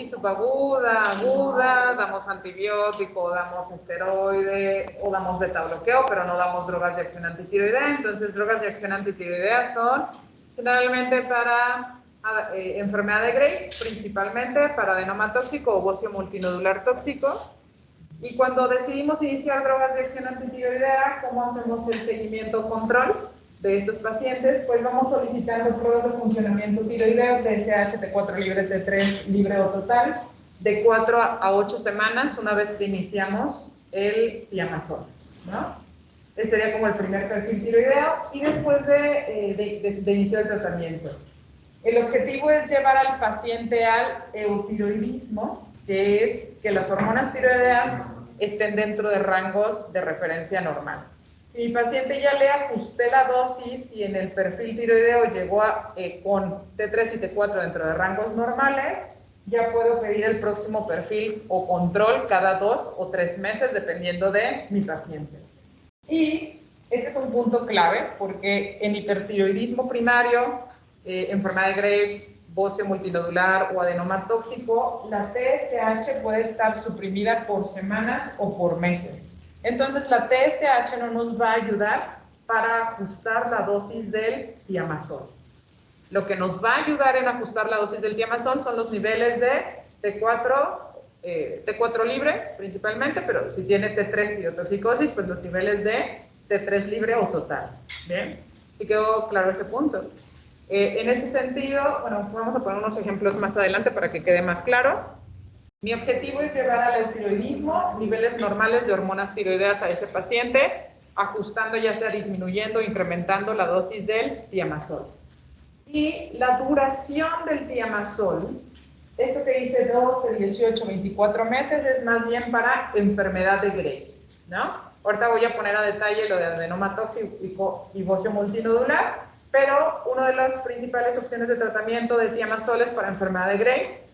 subaguda, aguda, damos antibiótico, damos esteroide o damos beta bloqueo, pero no damos drogas de acción antitiroidea. Entonces, drogas de acción antitiroidea son generalmente para enfermedad de Graves, principalmente para adenoma tóxico o bocio multinodular tóxico. Y cuando decidimos iniciar drogas de acción antitiroidea, ¿cómo hacemos el seguimiento control de estos pacientes? Pues vamos solicitando pruebas de funcionamiento tiroideo, TSH, T4 libre, T3 libre o total, de 4 a 8 semanas una vez que iniciamos el thiamazol, ¿no? Ese sería como el primer perfil tiroideo y después de inicio del tratamiento. El objetivo es llevar al paciente al eutiroidismo, que es que las hormonas tiroideas estén dentro de rangos de referencia normal. Si mi paciente ya le ajusté la dosis y en el perfil tiroideo llegó con T3 y T4 dentro de rangos normales, ya puedo pedir el próximo perfil o control cada 2 o 3 meses, dependiendo de mi paciente. Y este es un punto clave, porque en hipertiroidismo primario, enfermedad de Graves, bocio multinodular o adenoma tóxico, la TSH puede estar suprimida por semanas o por meses. Entonces, la TSH no nos va a ayudar para ajustar la dosis del thiamazol. Lo que nos va a ayudar en ajustar la dosis del thiamazol son los niveles de T4 libre principalmente, pero si tiene T3 tirotoxicosis, pues los niveles de T3 libre o total. ¿Bien? ¿Sí quedó claro ese punto? En ese sentido, bueno, vamos a poner unos ejemplos más adelante para que quede más claro. Mi objetivo es llevar al eutiroidismo niveles normales de hormonas tiroideas a ese paciente, ajustando, ya sea disminuyendo o incrementando la dosis del thiamazol. Y la duración del thiamazol, esto que dice 12, 18, 24 meses, es más bien para enfermedad de Graves, ¿no? Ahorita voy a poner a detalle lo de adenoma tóxico y bocio multinodular, pero una de las principales opciones de tratamiento de thiamazol es para enfermedad de Graves,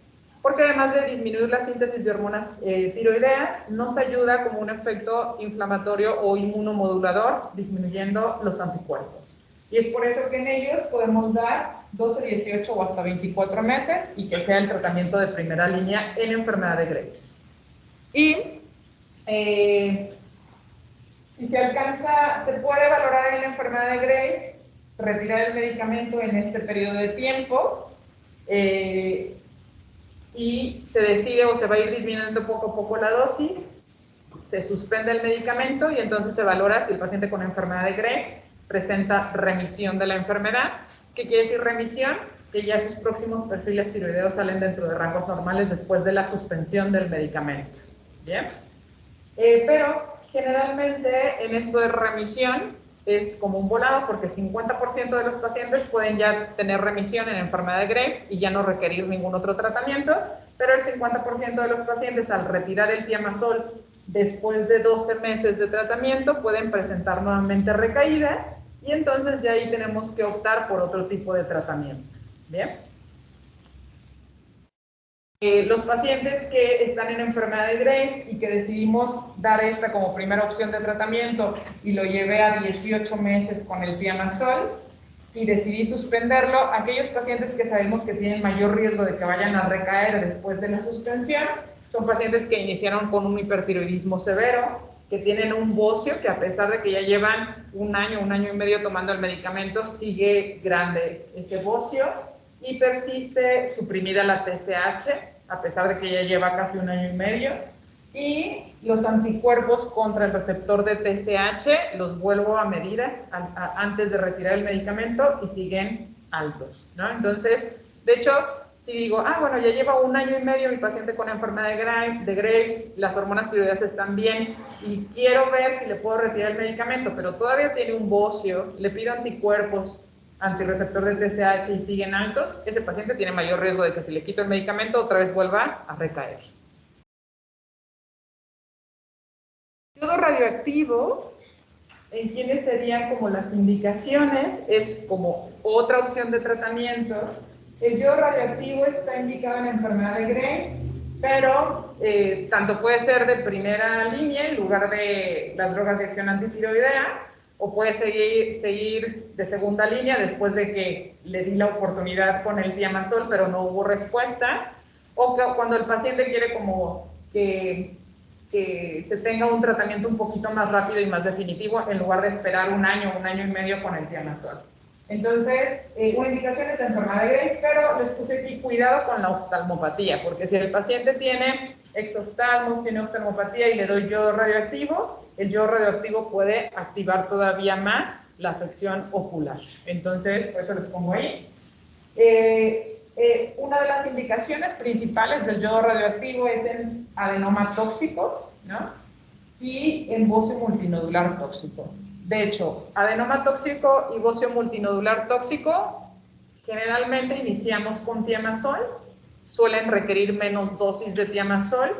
porque además de disminuir la síntesis de hormonas tiroideas, nos ayuda como un efecto inflamatorio o inmunomodulador, disminuyendo los anticuerpos. Y es por eso que en ellos podemos dar 12, 18 o hasta 24 meses y que sea el tratamiento de primera línea en enfermedad de Graves. Y si se alcanza, se puede valorar en la enfermedad de Graves, retirar el medicamento en este periodo de tiempo y se decide o se va a ir disminuyendo poco a poco la dosis, se suspende el medicamento y entonces se valora si el paciente con enfermedad de Graves presenta remisión de la enfermedad. ¿Qué quiere decir remisión? Que ya sus próximos perfiles tiroideos salen dentro de rangos normales después de la suspensión del medicamento. ¿Bien? Pero generalmente en esto de remisión es como un volado porque 50% de los pacientes pueden ya tener remisión en enfermedad de Graves y ya no requerir ningún otro tratamiento, pero el 50% de los pacientes al retirar el thiamazol después de 12 meses de tratamiento pueden presentar nuevamente recaída y entonces ya ahí tenemos que optar por otro tipo de tratamiento. ¿Bien? Los pacientes que están en enfermedad de Graves y que decidimos dar esta como primera opción de tratamiento y lo llevé a 18 meses con el thiamazol y decidí suspenderlo, aquellos pacientes que sabemos que tienen mayor riesgo de que vayan a recaer después de la suspensión son pacientes que iniciaron con un hipertiroidismo severo, que tienen un bocio que a pesar de que ya llevan un año y medio tomando el medicamento, sigue grande ese bocio y persiste suprimida la TSH, a pesar de que ya lleva casi un año y medio, y los anticuerpos contra el receptor de TSH los vuelvo a medir antes de retirar el medicamento y siguen altos, ¿no? Entonces, de hecho, si digo, bueno, ya lleva un año y medio mi paciente con enfermedad de Graves, las hormonas tiroideas están bien y quiero ver si le puedo retirar el medicamento, pero todavía tiene un bocio, le pido anticuerpos antirreceptor de TSH y siguen altos, ese paciente tiene mayor riesgo de que si le quito el medicamento otra vez vuelva a recaer. Yodo radioactivo, en quienes serían como las indicaciones, es como otra opción de tratamiento. El yodo radioactivo está indicado en enfermedad de Graves, pero tanto puede ser de primera línea en lugar de las drogas de acción antitiroidea, o puede seguir de segunda línea después de que le di la oportunidad con el thiamazol, pero no hubo respuesta, o que cuando el paciente quiere como que se tenga un tratamiento un poquito más rápido y más definitivo en lugar de esperar un año y medio con el tiamazol. Entonces, una indicación es enfermedad de Graves, pero les puse aquí cuidado con la oftalmopatía, porque si el paciente tiene exoftalmos, tiene oftalmopatía y le doy yodo radioactivo, el yodo radioactivo puede activar todavía más la afección ocular. Entonces, por eso les pongo ahí. Una de las indicaciones principales del yodo radioactivo es en adenoma tóxico, ¿no? Y en bocio multinodular tóxico. De hecho, adenoma tóxico y bocio multinodular tóxico, generalmente iniciamos con tiamazol, suelen requerir menos dosis de tiamazol,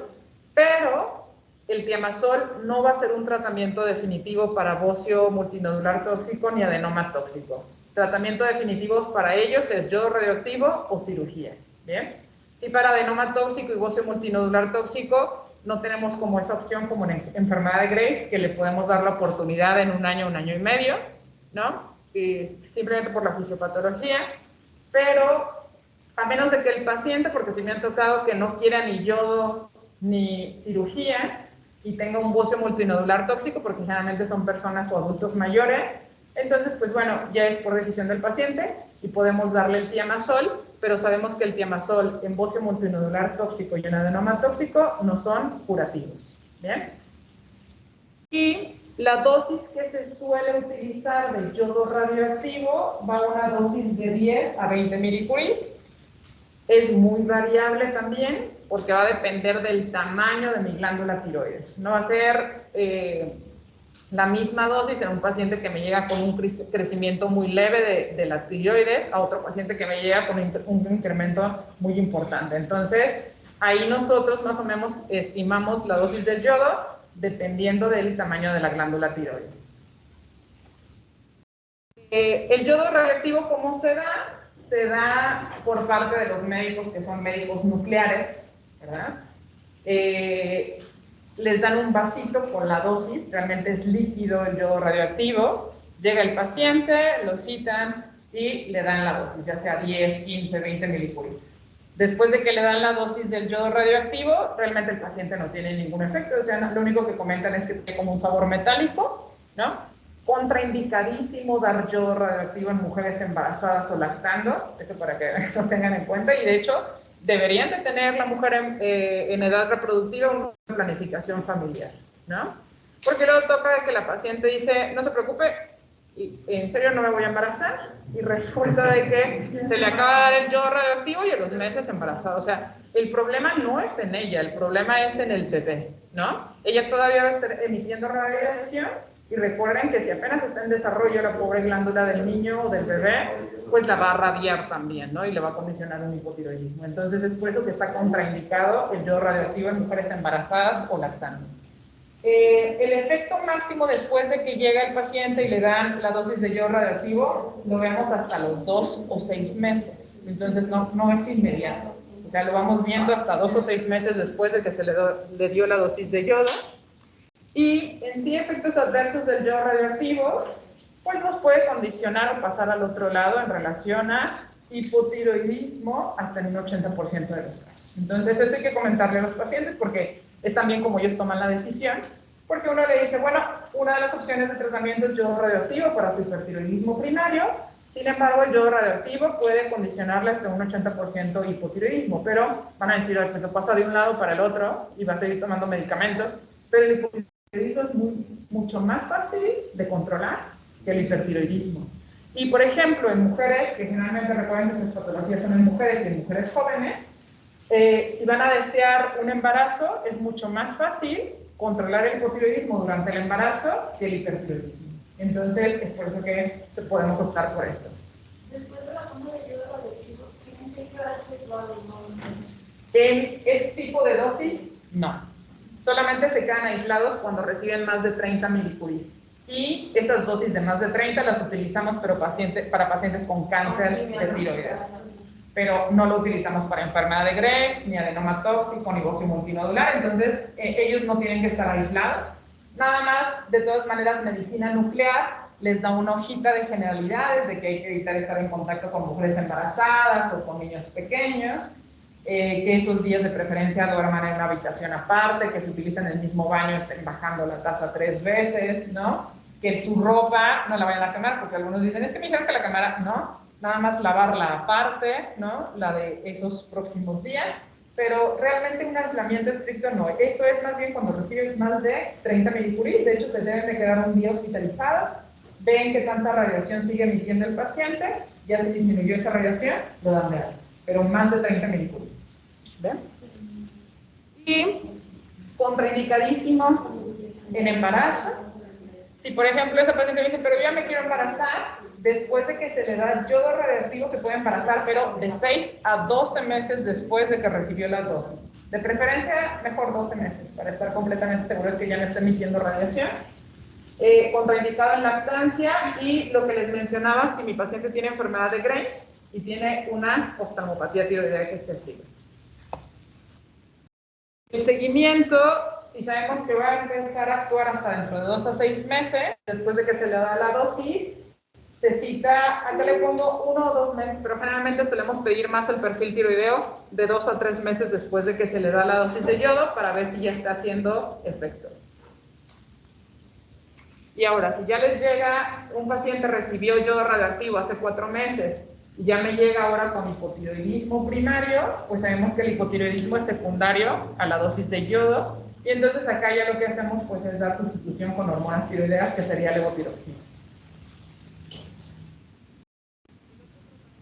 pero el tiamazol no va a ser un tratamiento definitivo para bocio multinodular tóxico ni adenoma tóxico. Tratamiento definitivo para ellos es yodo radioactivo o cirugía, ¿bien? Si para adenoma tóxico y bocio multinodular tóxico no tenemos como esa opción como en enfermedad de Graves, que le podemos dar la oportunidad en un año y medio, ¿no? Simplemente por la fisiopatología, pero a menos de que el paciente, porque si me han tocado que no quiera ni yodo ni cirugía y tenga un bocio multinodular tóxico, porque generalmente son personas o adultos mayores, entonces, pues bueno, ya es por decisión del paciente y podemos darle el tiamazol, pero sabemos que el tiamazol en bocio multinodular tóxico y en adenoma tóxico no son curativos, ¿bien? Y la dosis que se suele utilizar del yodo radioactivo va a una dosis de 10 a 20 milicuries. Es muy variable también porque va a depender del tamaño de mi glándula tiroides. No va a ser la misma dosis en un paciente que me llega con un crecimiento muy leve de la tiroides a otro paciente que me llega con un incremento muy importante. Entonces, ahí nosotros más o menos estimamos la dosis del yodo dependiendo del tamaño de la glándula tiroides. El yodo radioactivo, ¿cómo se da? Se da por parte de los médicos que son médicos nucleares, ¿verdad? Les dan un vasito con la dosis, realmente es líquido el yodo radioactivo, llega el paciente, lo citan y le dan la dosis, ya sea 10, 15, 20 milicuries. Después de que le dan la dosis del yodo radioactivo, realmente el paciente no tiene ningún efecto, o sea, lo único que comentan es que tiene como un sabor metálico, ¿no? Contraindicadísimo dar yodo radioactivo en mujeres embarazadas o lactando, eso para que lo tengan en cuenta, y de hecho, deberían de tener la mujer en edad reproductiva una planificación familiar, ¿no? Porque luego toca que la paciente dice, no se preocupe, en serio no me voy a embarazar, y resulta de que se le acaba de dar el yodo radioactivo y a los meses embarazada. O sea, el problema no es en ella, el problema es en el bebé, ¿no? Ella todavía va a estar emitiendo radiación, y recuerden que si apenas está en desarrollo la pobre glándula del niño o del bebé, pues la va a radiar también, ¿no? Y le va a condicionar un hipotiroidismo. Entonces es por eso que está contraindicado el yodo radioactivo en mujeres embarazadas o lactantes. El efecto máximo después de que llega el paciente y le dan la dosis de yodo radioactivo, lo vemos hasta los 2 o 6 meses. Entonces no es inmediato. O sea, lo vamos viendo hasta 2 o 6 meses después de que se le dio la dosis de yodo. Y en sí, efectos adversos del yodo radioactivo, pues nos puede condicionar o pasar al otro lado en relación a hipotiroidismo hasta en un 80% de los casos. Entonces, eso hay que comentarle a los pacientes porque es también como ellos toman la decisión, porque uno le dice, bueno, una de las opciones de tratamiento es yodo radioactivo para su hipertiroidismo primario, sin embargo, el yodo radioactivo puede condicionarle hasta un 80% hipotiroidismo, pero van a decir, pues lo pasa de un lado para el otro y va a seguir tomando medicamentos, pero el hipotiroidismo es mucho más fácil de controlar que el hipertiroidismo. Y por ejemplo, en mujeres, que generalmente recuerden que sus patologías son en mujeres y en mujeres jóvenes, si van a desear un embarazo, es mucho más fácil controlar el hipotiroidismo durante el embarazo que el hipertiroidismo. Entonces, es por eso que podemos optar por esto. Después de la toma de yodo radioactivo, ¿tienen que quedarse aislados? En este tipo de dosis, no. Solamente se quedan aislados cuando reciben más de 30 milicuries. Y esas dosis de más de 30 las utilizamos pero para pacientes con cáncer de tiroides. Pero no lo utilizamos para enfermedad de Graves, ni adenoma tóxico, ni bocio multinodular. Entonces, ellos no tienen que estar aislados. Nada más, de todas maneras, medicina nuclear les da una hojita de generalidades de que hay que evitar estar en contacto con mujeres embarazadas o con niños pequeños. que esos días de preferencia duerman en una habitación aparte, que se utilicen el mismo baño, estén bajando la taza 3 veces, ¿no? Que su ropa no la vayan a quemar, porque algunos dicen, es que me dijeron que la quemara, no, nada más lavarla aparte, ¿no? La de esos próximos días, pero realmente un aislamiento estricto no, eso es más bien cuando recibes más de 30 milicuries, de hecho se deben de quedar un día hospitalizados, ven que tanta radiación sigue emitiendo el paciente, ya se disminuyó esa radiación, lo dan de alta, pero más de 30 milicuries. ¿Ven? Y contraindicadísimo en embarazo. Si por ejemplo esa paciente me dice, pero ya me quiero embarazar, después de que se le da yodo radioactivo se puede embarazar, pero de 6 a 12 meses después de que recibió las dosis. De preferencia, mejor 12 meses, para estar completamente seguro de que ya no está emitiendo radiación. Contraindicado en lactancia, y lo que les mencionaba, si mi paciente tiene enfermedad de Graves y tiene una oftalmopatía tiroidea que esté activa. El seguimiento, si sabemos que va a empezar a actuar hasta dentro de 2 a 6 meses, después de que se le da la dosis, se cita, acá le pongo 1 o 2 meses, pero generalmente solemos pedir más el perfil tiroideo de 2 a 3 meses después de que se le da la dosis de yodo para ver si ya está haciendo efecto. Y ahora, si ya les llega, un paciente recibió yodo radioactivo hace 4 meses, y ya me llega ahora con hipotiroidismo primario, pues sabemos que el hipotiroidismo es secundario a la dosis de yodo, y entonces acá ya lo que hacemos pues es dar sustitución con hormonas tiroideas, que sería levotiroxina.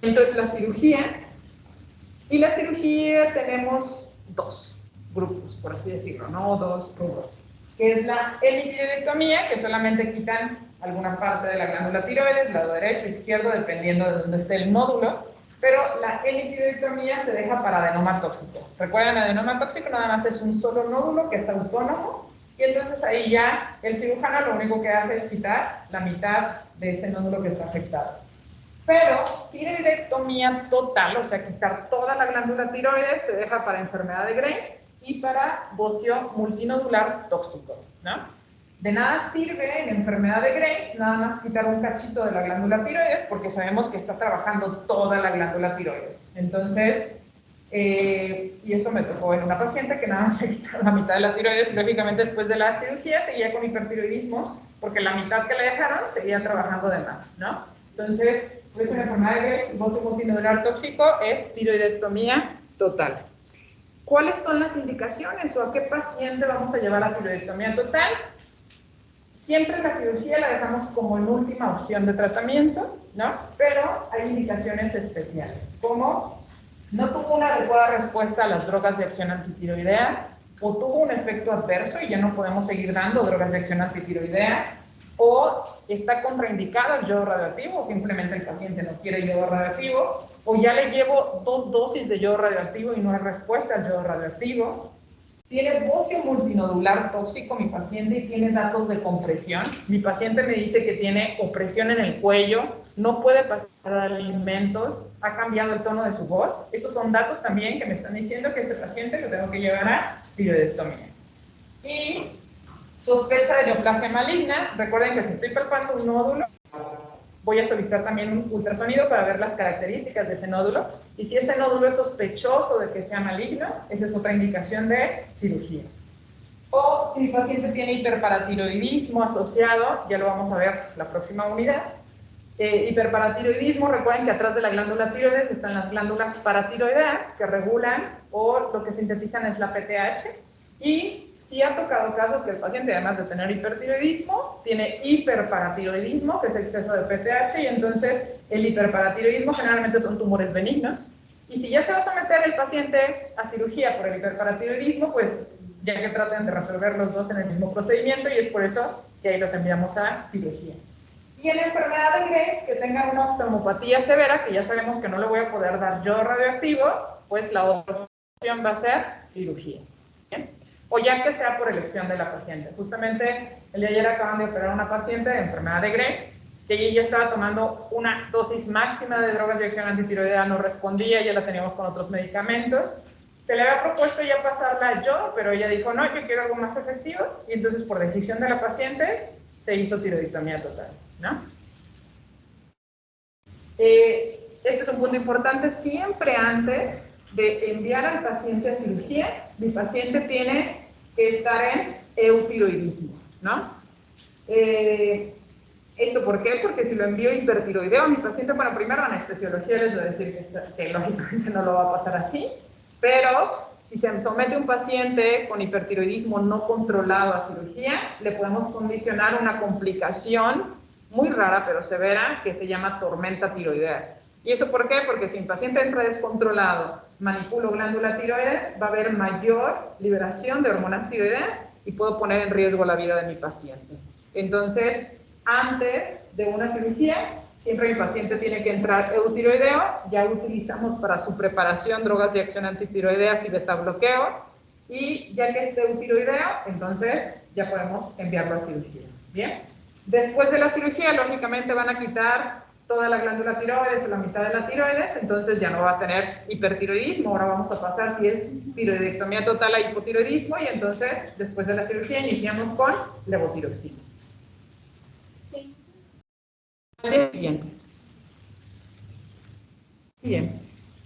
Entonces la cirugía, y la cirugía tenemos 2 grupos, por así decirlo, ¿no? 2 rubros, que es la hemitiroidectomía, que solamente quitan alguna parte de la glándula tiroides, lado derecho, izquierdo, dependiendo de dónde esté el nódulo, pero la hemitiroidectomía se deja para adenoma tóxico. Recuerden, adenoma tóxico nada más es un solo nódulo que es autónomo, y entonces ahí ya el cirujano lo único que hace es quitar la mitad de ese nódulo que está afectado. Pero tiroidectomía total, o sea, quitar toda la glándula tiroides, se deja para enfermedad de Graves y para bocio multinodular tóxico, ¿no? De nada sirve en enfermedad de Graves nada más quitar un cachito de la glándula tiroides, porque sabemos que está trabajando toda la glándula tiroides. Entonces, y eso me tocó en una paciente que nada más se quitaron la mitad de la tiroides, y lógicamente después de la cirugía seguía con hipertiroidismo, porque la mitad que le dejaron seguía trabajando de más, ¿no? Entonces, por eso en enfermedad de Graves, bocio multinodular tóxico es tiroidectomía total. ¿Cuáles son las indicaciones o a qué paciente vamos a llevar a tiroidectomía total? Siempre la cirugía la dejamos como en última opción de tratamiento, ¿no? Pero hay indicaciones especiales, como no tuvo una adecuada respuesta a las drogas de acción antitiroidea, o tuvo un efecto adverso y ya no podemos seguir dando drogas de acción antitiroidea, o está contraindicado el yodo radioactivo, o simplemente el paciente no quiere yodo radioactivo, o ya le llevo 2 dosis de yodo radioactivo y no hay respuesta al yodo radioactivo. Tiene bocio multinodular tóxico mi paciente y tiene datos de compresión. Mi paciente me dice que tiene opresión en el cuello, no puede pasar alimentos, ha cambiado el tono de su voz. Esos son datos también que me están diciendo que este paciente lo tengo que llevar a tiroidectomía. Y sospecha de neoplasia maligna. Recuerden que si estoy palpando un nódulo, voy a solicitar también un ultrasonido para ver las características de ese nódulo, y si ese nódulo es sospechoso de que sea maligno, esa es otra indicación de cirugía. O si mi paciente tiene hiperparatiroidismo asociado, ya lo vamos a ver la próxima unidad. Hiperparatiroidismo, recuerden que atrás de la glándula tiroides están las glándulas paratiroideas que regulan, o lo que sintetizan es la PTH, y sí ha tocado casos que el paciente, además de tener hipertiroidismo, tiene hiperparatiroidismo, que es exceso de PTH, y entonces el hiperparatiroidismo generalmente son tumores benignos. Y si ya se va a someter el paciente a cirugía por el hiperparatiroidismo, pues ya que traten de resolver los dos en el mismo procedimiento, y es por eso que ahí los enviamos a cirugía. Y en enfermedad de Graves, que tenga una oftalmopatía severa, que ya sabemos que no le voy a poder dar yodo radioactivo, pues la otra opción va a ser cirugía. ¿Bien? O ya que sea por elección de la paciente. Justamente el día de ayer acaban de operar a una paciente de enfermedad de Graves, que ella ya estaba tomando una dosis máxima de drogas de acción antitiroidea, no respondía, ya la teníamos con otros medicamentos. Se le había propuesto ya pasarla a yodo, pero ella dijo, no, yo quiero algo más efectivo, y entonces por decisión de la paciente se hizo tiroidectomía total, ¿no? Este es un punto importante, siempre antes de enviar al paciente a cirugía, mi paciente tiene que estar en eutiroidismo, ¿no? ¿Esto por qué? Porque si lo envío hipertiroideo a mi paciente, bueno, primero anestesiología les voy a decir que lógicamente no lo va a pasar así, pero si se somete un paciente con hipertiroidismo no controlado a cirugía, le podemos condicionar una complicación muy rara pero severa que se llama tormenta tiroidea. ¿Y eso por qué? Porque si el paciente entra descontrolado, manipulo glándula tiroides, va a haber mayor liberación de hormonas tiroideas y puedo poner en riesgo la vida de mi paciente. Entonces, antes de una cirugía, siempre mi paciente tiene que entrar eutiroideo. Ya utilizamos para su preparación drogas de acción antitiroideas y beta bloqueo. Y ya que esté eutiroideo, entonces ya podemos enviarlo a cirugía. ¿Bien? Después de la cirugía, lógicamente van a quitar toda la glándula tiroides o la mitad de la tiroides, entonces ya no va a tener hipertiroidismo. Ahora vamos a pasar, si es tiroidectomía total, a hipotiroidismo, y entonces después de la cirugía iniciamos con levotiroxina. Bien.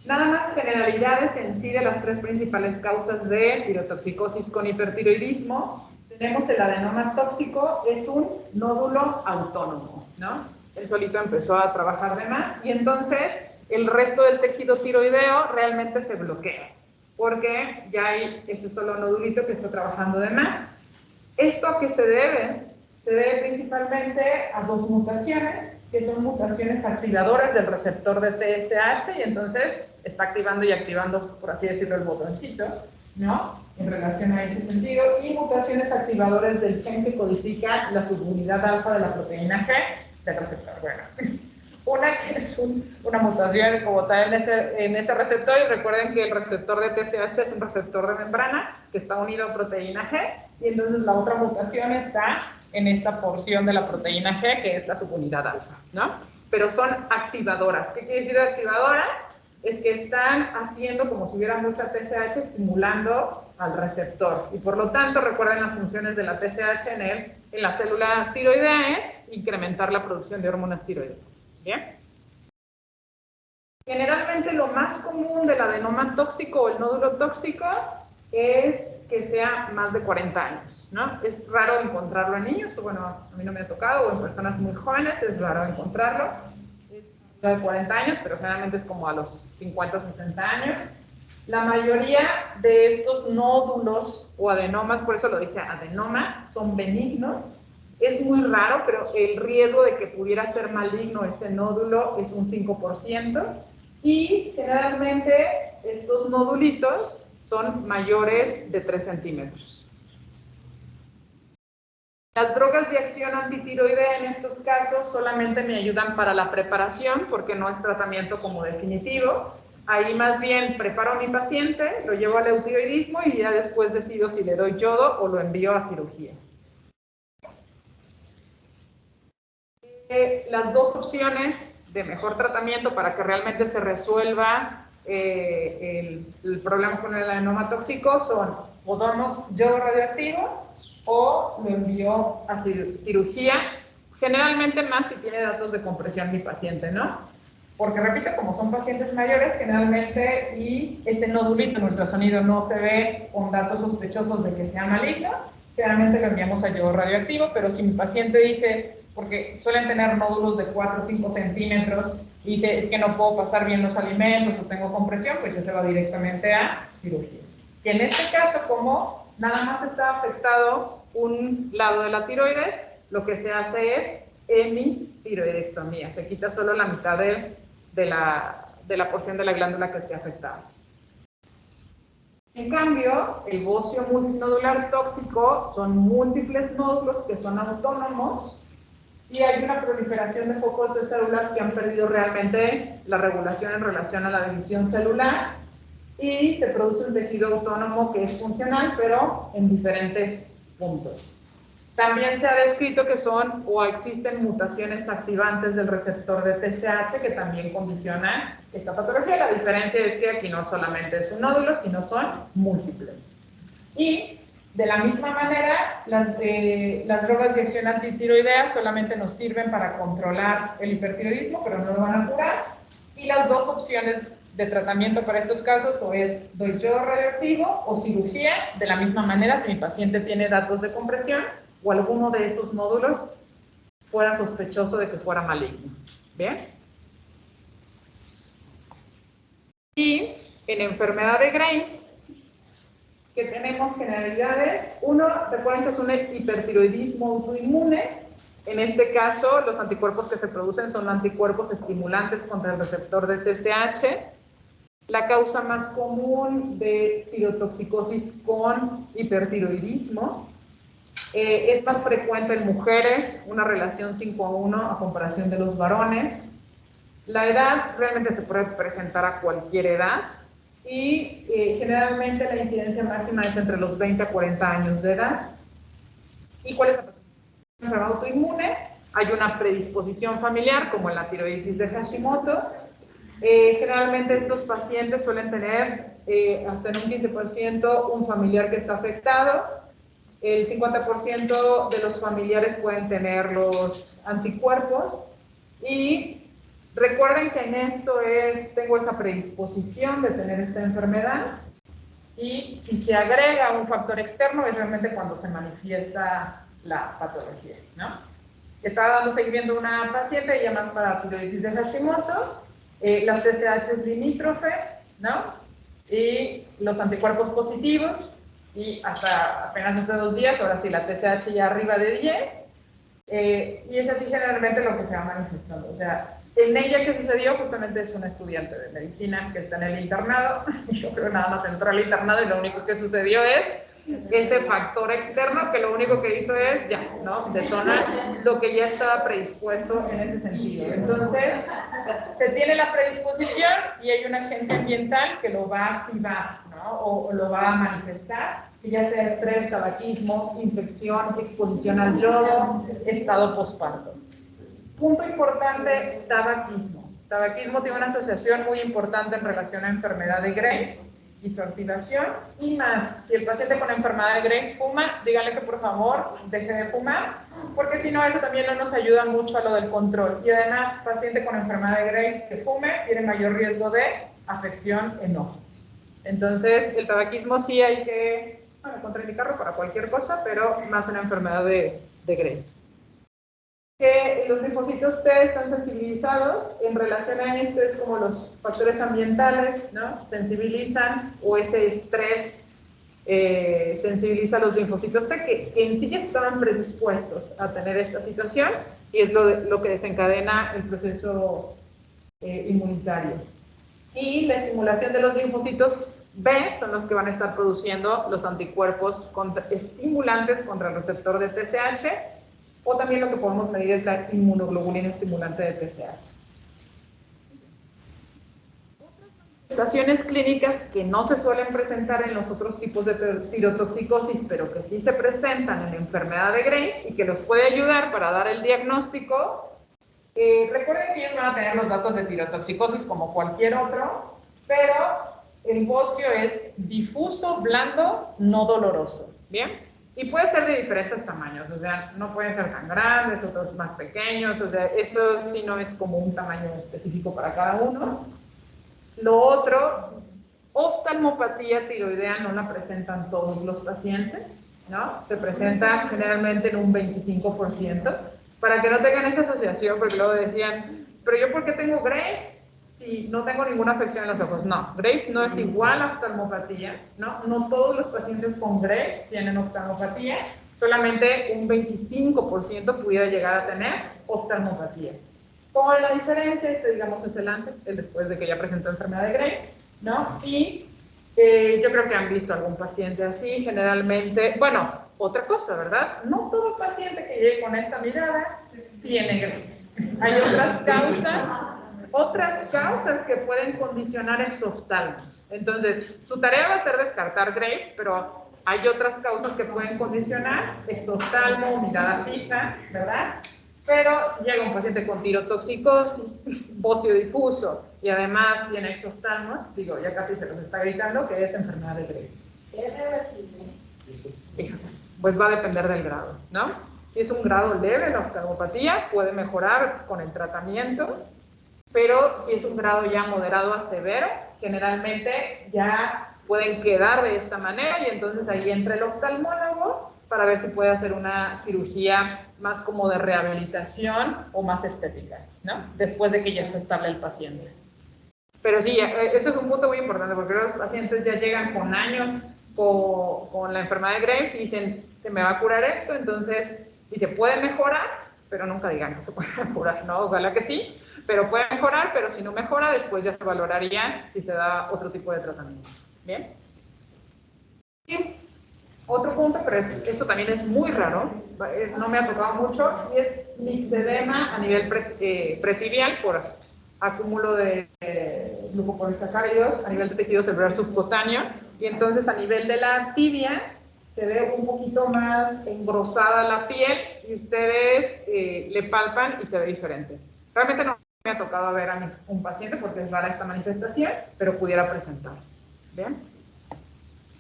Nada más generalidades en sí de las tres principales causas de tirotoxicosis con hipertiroidismo. Tenemos el adenoma tóxico, es un nódulo autónomo, ¿no? Él solito empezó a trabajar de más y entonces el resto del tejido tiroideo realmente se bloquea porque ya hay ese solo nodulito que está trabajando de más. ¿Esto a qué se debe? Se debe principalmente a dos mutaciones, que son mutaciones activadoras del receptor de TSH, y entonces está activando y activando, por así decirlo, el botoncito, ¿no? En relación a ese sentido, y mutaciones activadoras del gen que codifica la subunidad alfa de la proteína G del receptor. Bueno, una que es una mutación como tal en ese receptor, y recuerden que el receptor de TSH es un receptor de membrana que está unido a proteína G, y entonces la otra mutación está en esta porción de la proteína G, que es la subunidad alfa, ¿no? Pero son activadoras. ¿Qué quiere decir activadoras? Es que están haciendo como si hubiera mucha TSH, estimulando al receptor. Y por lo tanto, recuerden las funciones de la TSH en la célula tiroidea es incrementar la producción de hormonas tiroideas. ¿Bien? Generalmente lo más común del adenoma tóxico o el nódulo tóxico es que sea más de 40 años, ¿no? Es raro encontrarlo en niños, o bueno, a mí no me ha tocado, o en personas muy jóvenes es raro encontrarlo. Es de 40 años, pero generalmente es como a los 50 o 60 años. La mayoría de estos nódulos o adenomas, por eso lo dice adenoma, son benignos. Es muy raro, pero el riesgo de que pudiera ser maligno ese nódulo es un 5%. Y generalmente estos nodulitos son mayores de 3 centímetros. Las drogas de acción antitiroidea en estos casos solamente me ayudan para la preparación porque no es tratamiento como definitivo. Ahí más bien preparo a mi paciente, lo llevo al eutiroidismo y ya después decido si le doy yodo o lo envío a cirugía. Las dos opciones de mejor tratamiento para que realmente se resuelva el problema con el adenoma tóxico son o damos yodo radioactivo o lo envío a cirugía, generalmente más si tiene datos de compresión mi paciente, ¿no? Porque repito, como son pacientes mayores generalmente y ese nodulito en ultrasonido no se ve con datos sospechosos de que sea maligno, generalmente lo enviamos a yodo radioactivo, pero si mi paciente dice, porque suelen tener nódulos de 4 o 5 centímetros, y dice, es que no puedo pasar bien los alimentos o tengo compresión, pues ya se va directamente a cirugía. Y en este caso, como nada más está afectado un lado de la tiroides, lo que se hace es hemitiroidectomía, se quita solo la mitad de la porción de la glándula que esté afectada. En cambio, el bocio multinodular tóxico son múltiples nódulos que son autónomos, y hay una proliferación de focos de células que han perdido realmente la regulación en relación a la división celular y se produce un tejido autónomo que es funcional, pero en diferentes puntos. También se ha descrito que son o existen mutaciones activantes del receptor de TSH que también condicionan esta patología. La diferencia es que aquí no solamente es un nódulo, sino son múltiples. Y de la misma manera, las drogas de acción antitiroidea solamente nos sirven para controlar el hipertiroidismo, pero no lo van a curar. Y las dos opciones de tratamiento para estos casos o es doy yo radioactivo o cirugía, de la misma manera si mi paciente tiene datos de compresión o alguno de esos nódulos fuera sospechoso de que fuera maligno. ¿Bien? Y en enfermedad de Graves, que tenemos generalidades, uno, recuerden que es un hipertiroidismo autoinmune. En este caso, los anticuerpos que se producen son anticuerpos estimulantes contra el receptor de TSH. La causa más común de tirotoxicosis con hipertiroidismo es más frecuente en mujeres, una relación 5:1 a comparación de los varones. La edad realmente se puede presentar a cualquier edad y generalmente la incidencia máxima es entre los 20 a 40 años de edad. ¿Y cuál es la enfermedad autoinmune? Hay una predisposición familiar, como en la tiroiditis de Hashimoto. Generalmente estos pacientes suelen tener hasta en un 15% un familiar que está afectado. El 50% de los familiares pueden tener los anticuerpos. Y recuerden que en esto tengo esa predisposición de tener esta enfermedad. Y si se agrega un factor externo es realmente cuando se manifiesta la patología, ¿no? Estaba dando seguimiento a una paciente, ella más para tiroiditis de Hashimoto, las TSH limítrofes, ¿no? Y los anticuerpos positivos, y hasta apenas hace 2 días, ahora sí, la TSH ya arriba de 10, y es así generalmente lo que se va manifestando. O sea, en ella que sucedió justamente es una estudiante de medicina que está en el internado, y yo creo que nada más entró al internado y lo único que sucedió es ese factor externo que lo único que hizo es, ya, ¿no? Detona lo que ya estaba predispuesto en ese sentido. Entonces, se tiene la predisposición y hay un agente ambiental que lo va a activar, ¿no? O lo va a manifestar, que ya sea estrés, tabaquismo, infección, exposición al yodo, estado posparto. Punto importante, tabaquismo. Tabaquismo tiene una asociación muy importante en relación a enfermedad de Graves y su activación, y más, si el paciente con enfermedad de Graves fuma, díganle que por favor deje de fumar, porque si no, eso también no nos ayuda mucho a lo del control. Y además, paciente con enfermedad de Graves que fume tiene mayor riesgo de afección en ojos. Entonces, el tabaquismo sí hay que, bueno, contraindicarlo para cualquier cosa, pero más en la enfermedad de Graves. Que los linfocitos T están sensibilizados en relación a esto, es como los factores ambientales, ¿no? Sensibilizan, o ese estrés sensibiliza a los linfocitos T que en sí ya estaban predispuestos a tener esta situación, y es lo que desencadena el proceso inmunitario. Y la estimulación de los linfocitos B son los que van a estar produciendo los anticuerpos estimulantes contra el receptor de TSH, o también lo que podemos medir es la inmunoglobulina estimulante de TSH. Otras manifestaciones clínicas que no se suelen presentar en los otros tipos de tirotoxicosis, pero que sí se presentan en la enfermedad de Graves y que los puede ayudar para dar el diagnóstico. Recuerden que ellos van a tener los datos de tirotoxicosis como cualquier otro, pero el bocio es difuso, blando, no doloroso. ¿Bien? Y puede ser de diferentes tamaños, o sea, no pueden ser tan grandes, otros más pequeños, o sea, eso sí no es como un tamaño específico para cada uno. Lo otro, oftalmopatía tiroidea no la presentan todos los pacientes, ¿no? Se presenta generalmente en un 25%, para que no tengan esa asociación, porque luego decían, pero yo ¿por qué tengo Graves? Si no tengo ninguna afección en los ojos. No, Graves no es igual a oftalmopatía, ¿no? No todos los pacientes con Graves tienen oftalmopatía, solamente un 25% pudiera llegar a tener oftalmopatía. Con la diferencia, digamos, es el antes, el después de que ya presentó enfermedad de Graves, ¿no? Y yo creo que han visto algún paciente así, generalmente, bueno, otra cosa, ¿verdad? No todo paciente que llegue con esta mirada tiene Graves. Hay otras causas que pueden condicionar exoftalmos. Entonces, su tarea va a ser descartar Graves, pero hay otras causas que pueden condicionar exoftalmo, mirada fija, ¿verdad? Pero si llega un paciente con tirotoxicosis, bocio difuso, y además tiene exoftalmos, digo, ya casi se los está gritando que es enfermedad de Graves. ¿Es reversible? Pues va a depender del grado, ¿no? Si es un grado leve la oftalmopatía, puede mejorar con el tratamiento. pero si es un grado ya moderado a severo, generalmente ya pueden quedar de esta manera y entonces ahí entra el oftalmólogo para ver si puede hacer una cirugía más como de rehabilitación o más estética, ¿no? Después de que ya está estable el paciente. Pero sí, eso es un punto muy importante porque los pacientes ya llegan con años con la enfermedad de Graves y dicen, se me va a curar esto, entonces, y se puede mejorar, pero nunca digan que se puede mejorar, ¿no? Ojalá que sí, pero puede mejorar, pero si no mejora, después ya se valoraría si se da otro tipo de tratamiento. ¿Bien? Y otro punto, pero esto también es muy raro, no me ha tocado mucho, y es mixedema a nivel pretibial por acúmulo de glucopolisacáridos a nivel de tejido celular subcutáneo, y entonces a nivel de la tibia se ve un poquito más engrosada la piel y ustedes le palpan y se ve diferente. Realmente no me ha tocado ver a un paciente porque es rara esta manifestación, pero pudiera presentar. ¿Bien?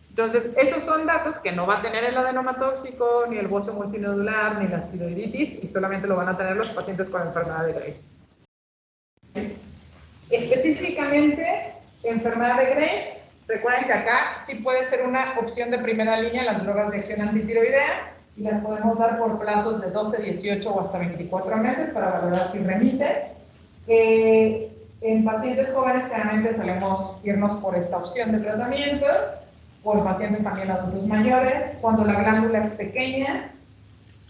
Entonces, esos son datos que no va a tener el adenoma tóxico, ni el bocio multinodular, ni la tiroiditis, y solamente lo van a tener los pacientes con enfermedad de Graves. Específicamente, enfermedad de Graves, recuerden que acá sí puede ser una opción de primera línea las drogas de acción antitiroidea, y las podemos dar por plazos de 12, 18 o hasta 24 meses para valorar si remite. En pacientes jóvenes generalmente solemos irnos por esta opción de tratamiento, por pacientes también adultos mayores, cuando la glándula es pequeña,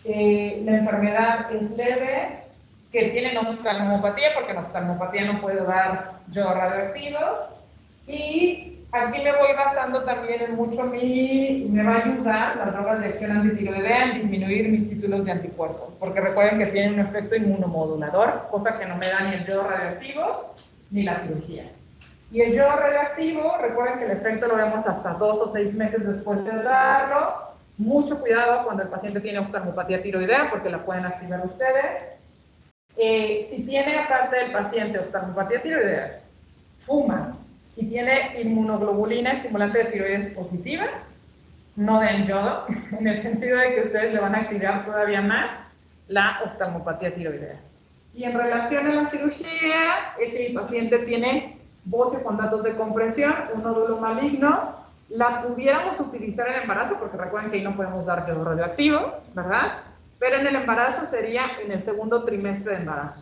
la enfermedad es leve, que tienen oftalmopatía, porque la oftalmopatía no puede dar yodo radioactivo, y aquí me voy basando también en mucho me va a ayudar las drogas de acción antitiroidea en disminuir mis títulos de anticuerpos, porque recuerden que tienen un efecto inmunomodulador, cosa que no me da ni el yodo radioactivo ni la cirugía. Y el yodo radioactivo, recuerden que el efecto lo vemos hasta 2 o 6 meses después de darlo. Mucho cuidado cuando el paciente tiene oftalmopatía tiroidea, porque la pueden activar ustedes. Si tiene, aparte del paciente, oftalmopatía tiroidea, fuma y tiene inmunoglobulina estimulante de tiroides positiva, no den yodo, en el sentido de que ustedes le van a activar todavía más la oftalmopatía tiroidea. Y en relación a la cirugía, si el paciente tiene bocio con datos de compresión, un nódulo maligno, la pudiéramos utilizar en embarazo, porque recuerden que ahí no podemos dar yodo radioactivo, ¿verdad? Pero en el embarazo sería en el segundo trimestre de embarazo,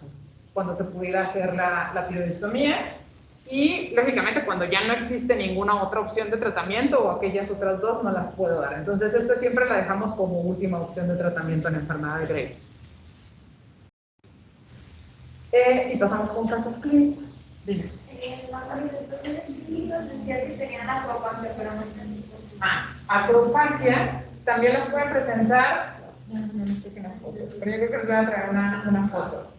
cuando se pudiera hacer la tiroidectomía. Y, lógicamente, cuando ya no existe ninguna otra opción de tratamiento o aquellas otras dos no las puedo dar. Entonces, esta siempre la dejamos como última opción de tratamiento en enfermedad de Graves. Y pasamos con casos clínicos. Dime. Acropaquia también los pueden presentar. No sé qué foto, pero yo creo que les voy a traer una foto.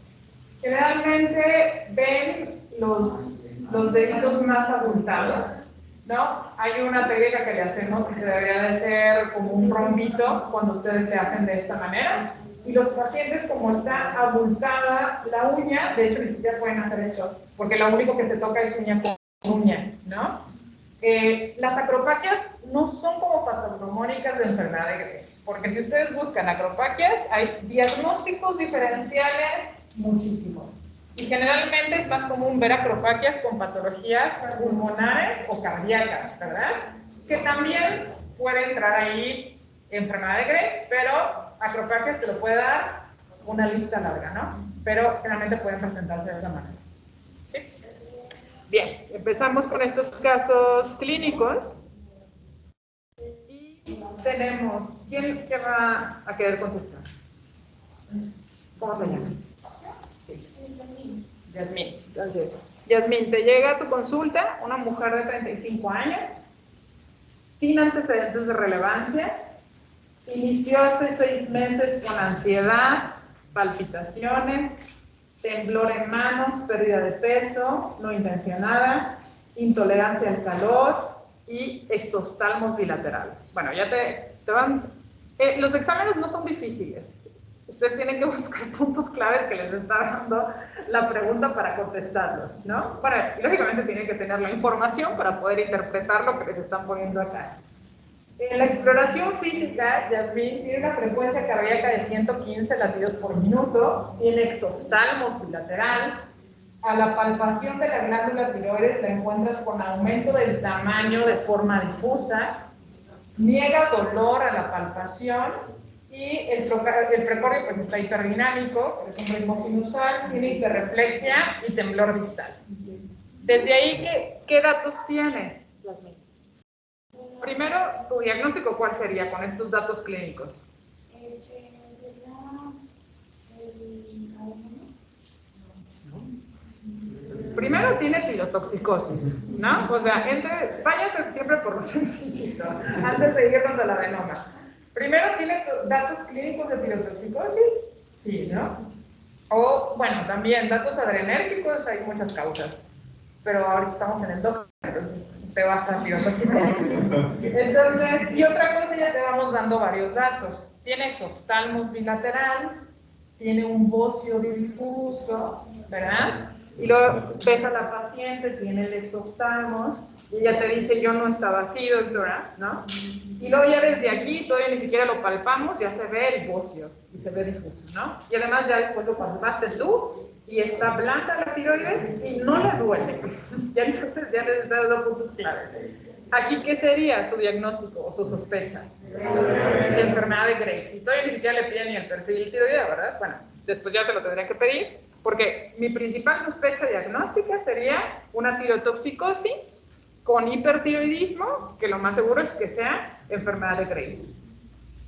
Generalmente ven los deditos más abultados, ¿no? Hay una técnica que le hacemos que se debería de ser como un rombito cuando ustedes le hacen de esta manera. Y los pacientes, como está abultada la uña, de hecho ni siquiera pueden hacer eso, porque lo único que se toca es uña con uña, ¿no? Las acropaquias no son como patognomónicas de enfermedad de Graves, porque si ustedes buscan acropaquias, hay diagnósticos diferenciales muchísimos. Y generalmente es más común ver acropaquias con patologías pulmonares o cardíacas, ¿verdad? Que también puede entrar ahí enfermedad de Graves, pero acropaquias te lo puede dar una lista larga, ¿no? Pero generalmente pueden presentarse de esa manera. ¿Sí? Bien, empezamos con estos casos clínicos. Y tenemos, ¿quién va a querer contestar? ¿Cómo te llamas? Yasmín. Entonces, Yasmín, te llega a tu consulta una mujer de 35 años, sin antecedentes de relevancia, inició hace 6 meses con ansiedad, palpitaciones, temblor en manos, pérdida de peso, no intencionada, intolerancia al calor y exoftalmos bilaterales. Bueno, ya te van... los exámenes no son difíciles. Ustedes tienen que buscar puntos claves que les está dando la pregunta para contestarlos, ¿no? Lógicamente tienen que tener la información para poder interpretar lo que les están poniendo acá. En la exploración física, Yasmín tiene una frecuencia cardíaca de 115 latidos por minuto, tiene exoftalmos bilateral, a la palpación de la glándula tiroides la encuentras con aumento del tamaño de forma difusa, niega dolor a la palpación y el precordio pues está hiperdinámico, es un ritmo sinusal, tiene hiperreflexia y temblor distal. Desde ahí, ¿qué datos tiene? Primero, tu diagnóstico, ¿cuál sería con estos datos clínicos? Primero tiene tirotoxicosis, ¿no? O sea, váyase siempre por lo sencillito, antes de irnos a la adenoma. Primero tiene datos clínicos de tirotoxicosis, sí, ¿no? O, bueno, también datos adrenérgicos, hay muchas causas, pero ahorita estamos en el doctor, entonces te vas a tirotoxicosis. Entonces, y otra cosa, ya te vamos dando varios datos. Tiene exoftalmos bilateral, tiene un bocio difuso, ¿verdad? Y luego ves a la paciente, tiene el exoftalmos, y ella te dice, yo no estaba así, doctora, ¿no? Y luego ya desde aquí, todavía ni siquiera lo palpamos, ya se ve el bocio, y se ve difuso, ¿no? Y además ya después lo palpaste tú, y está blanca la tiroides, y no le duele. Ya entonces ya les da dos puntos claves. Aquí, ¿qué sería su diagnóstico o su sospecha? De enfermedad de Graves. Y todavía ni siquiera le piden ni el perfil tiroideo, ¿verdad? Bueno, después ya se lo tendría que pedir, porque mi principal sospecha diagnóstica sería una tirotoxicosis con hipertiroidismo, que lo más seguro es que sea enfermedad de Graves.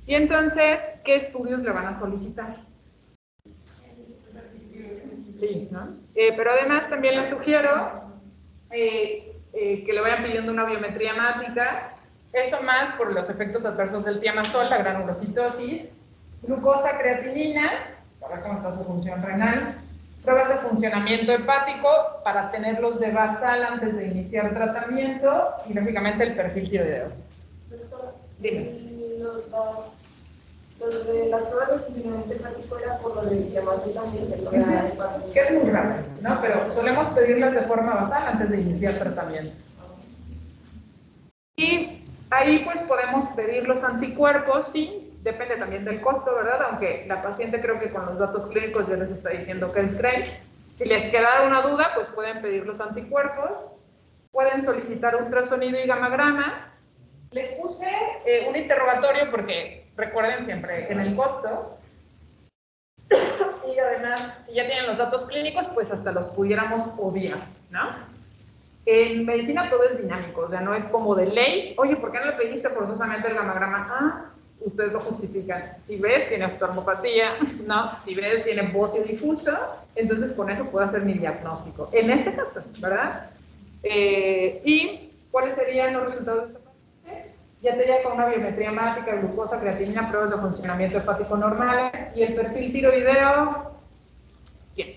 Y entonces, ¿qué estudios le van a solicitar? Sí, ¿no? Pero además también les sugiero que le vayan pidiendo una biometría hemática, eso más por los efectos adversos del tiamazol, la granulocitosis, glucosa, creatinina, para ver cómo está su función renal, pruebas de funcionamiento hepático para tenerlos de basal antes de iniciar tratamiento y lógicamente el perfil tiroideo. Doctora, Dime. Lo de las pruebas de funcionamiento hepático era por lo del tiamazol también, que es muy raro, ¿no? Pero solemos pedirlas de forma basal antes de iniciar tratamiento. Y ahí pues podemos pedir los anticuerpos, sí, depende también del costo, ¿verdad? Aunque la paciente creo que con los datos clínicos ya les está diciendo que es Graves. Si les queda una duda, pues pueden pedir los anticuerpos, pueden solicitar ultrasonido y gamagrama. Les puse un interrogatorio porque recuerden siempre en el costo. Y además, si ya tienen los datos clínicos, pues hasta los pudiéramos obviar, ¿no? En medicina todo es dinámico, o sea, no es como de ley, oye, ¿por qué no le pediste forzosamente el gamagrama? Ah, ustedes lo justifican. Si ves, tiene oftalmopatía, ¿no? Si ves, tiene bocio difuso, entonces con eso puedo hacer mi diagnóstico. En este caso, ¿verdad? ¿Y cuáles serían los resultados de esta paciente? Ya te llega con una biometría hemática, glucosa, creatinina, pruebas de funcionamiento hepático normales y el perfil tiroideo. Bien.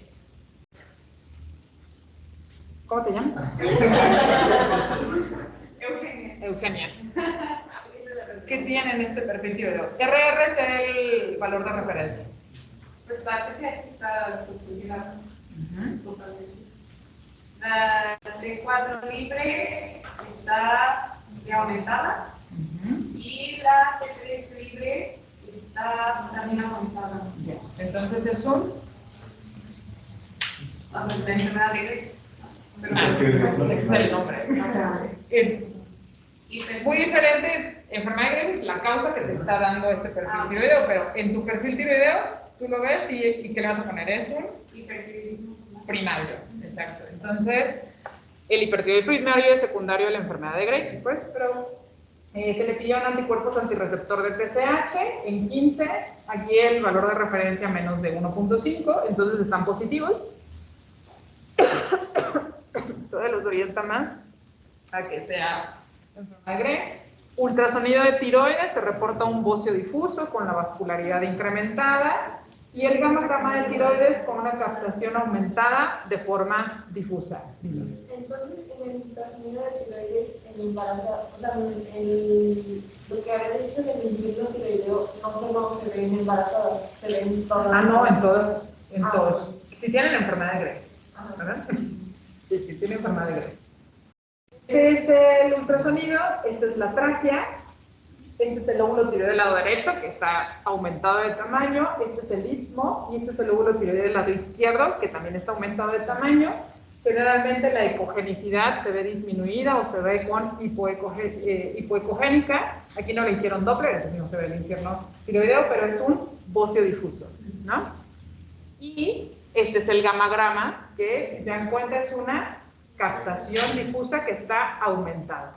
¿Cómo te llamas? Eugenia. ¿Qué tiene en este perfil tiroideo? RR es el valor de referencia. Pues la TCH está subfuncionada. La T4 libre está aumentada. Y la T3 libre está también aumentada. Entonces es un enfermedad de Graves. Es el nombre. Muy diferente, enfermedad de Graves, la causa que te está dando este perfil tiroideo, pero en tu perfil tiroideo tú lo ves y ¿qué le vas a poner? Es un Hipertiroidismo primario, exacto. Entonces, el hipertiroidismo primario es secundario de la enfermedad de Graves, pues, pero se le pidieron anticuerpos antirreceptor de TSH en 15, aquí el valor de referencia menos de 1.5, entonces están positivos. Todo los orienta más a que sea enfermedad de Graves. Ultrasonido de tiroides, se reporta un bocio difuso con la vascularidad incrementada y el gamagrama de tiroides con una captación aumentada de forma difusa. Entonces, en el ultrasonido de tiroides, en embarazo, o sea, lo que había dicho en el invierno tiroideo no se ve en embarazadas, se ve en todas. Ah, no, en todos, en todos. Si tienen enfermedad de Graves, ¿verdad? Sí, tienen enfermedad de Graves. Este es el ultrasonido, esta es la tráquea, Este es el lóbulo tiroideo del lado derecho, que está aumentado de tamaño. Este es el istmo, y este es el lóbulo tiroideo del lado izquierdo, que también está aumentado de tamaño. Generalmente la ecogenicidad se ve disminuida o se ve con hipoecogénica. Aquí no le hicieron Doppler, entonces no se ve el infierno tiroideo, pero es un bocio difuso, ¿no? Y este es el gamagrama, que si se dan cuenta es una captación difusa que está aumentada.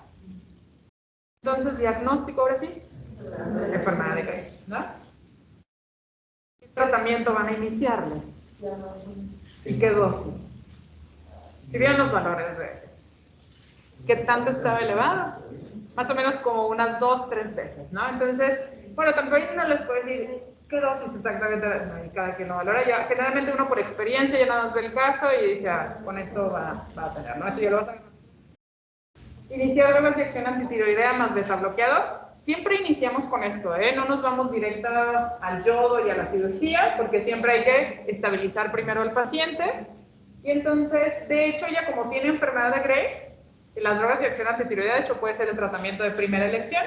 Entonces, diagnóstico, ahora sí, enfermedad de Graves, ¿no? ¿Qué tratamiento van a iniciarle? ¿Y qué dosis? Si vieron los valores de qué tanto estaba elevado, más o menos como unas 2-3 veces, ¿no? Entonces, bueno, tampoco no les puedo decir qué dosis exactamente, no, cada quien lo valora. Ya, generalmente uno por experiencia ya nada más ve el caso y dice, ah, con esto va a tener, ¿no? Eso ya lo vas a... Iniciar drogas de acción antitiroidea más beta-bloqueador. Siempre iniciamos con esto, ¿eh? No nos vamos directa al yodo y a la cirugía, porque siempre hay que estabilizar primero al paciente. Y entonces, de hecho, ya como tiene enfermedad de Graves, las drogas de acción antitiroidea, de hecho, puede ser el tratamiento de primera elección.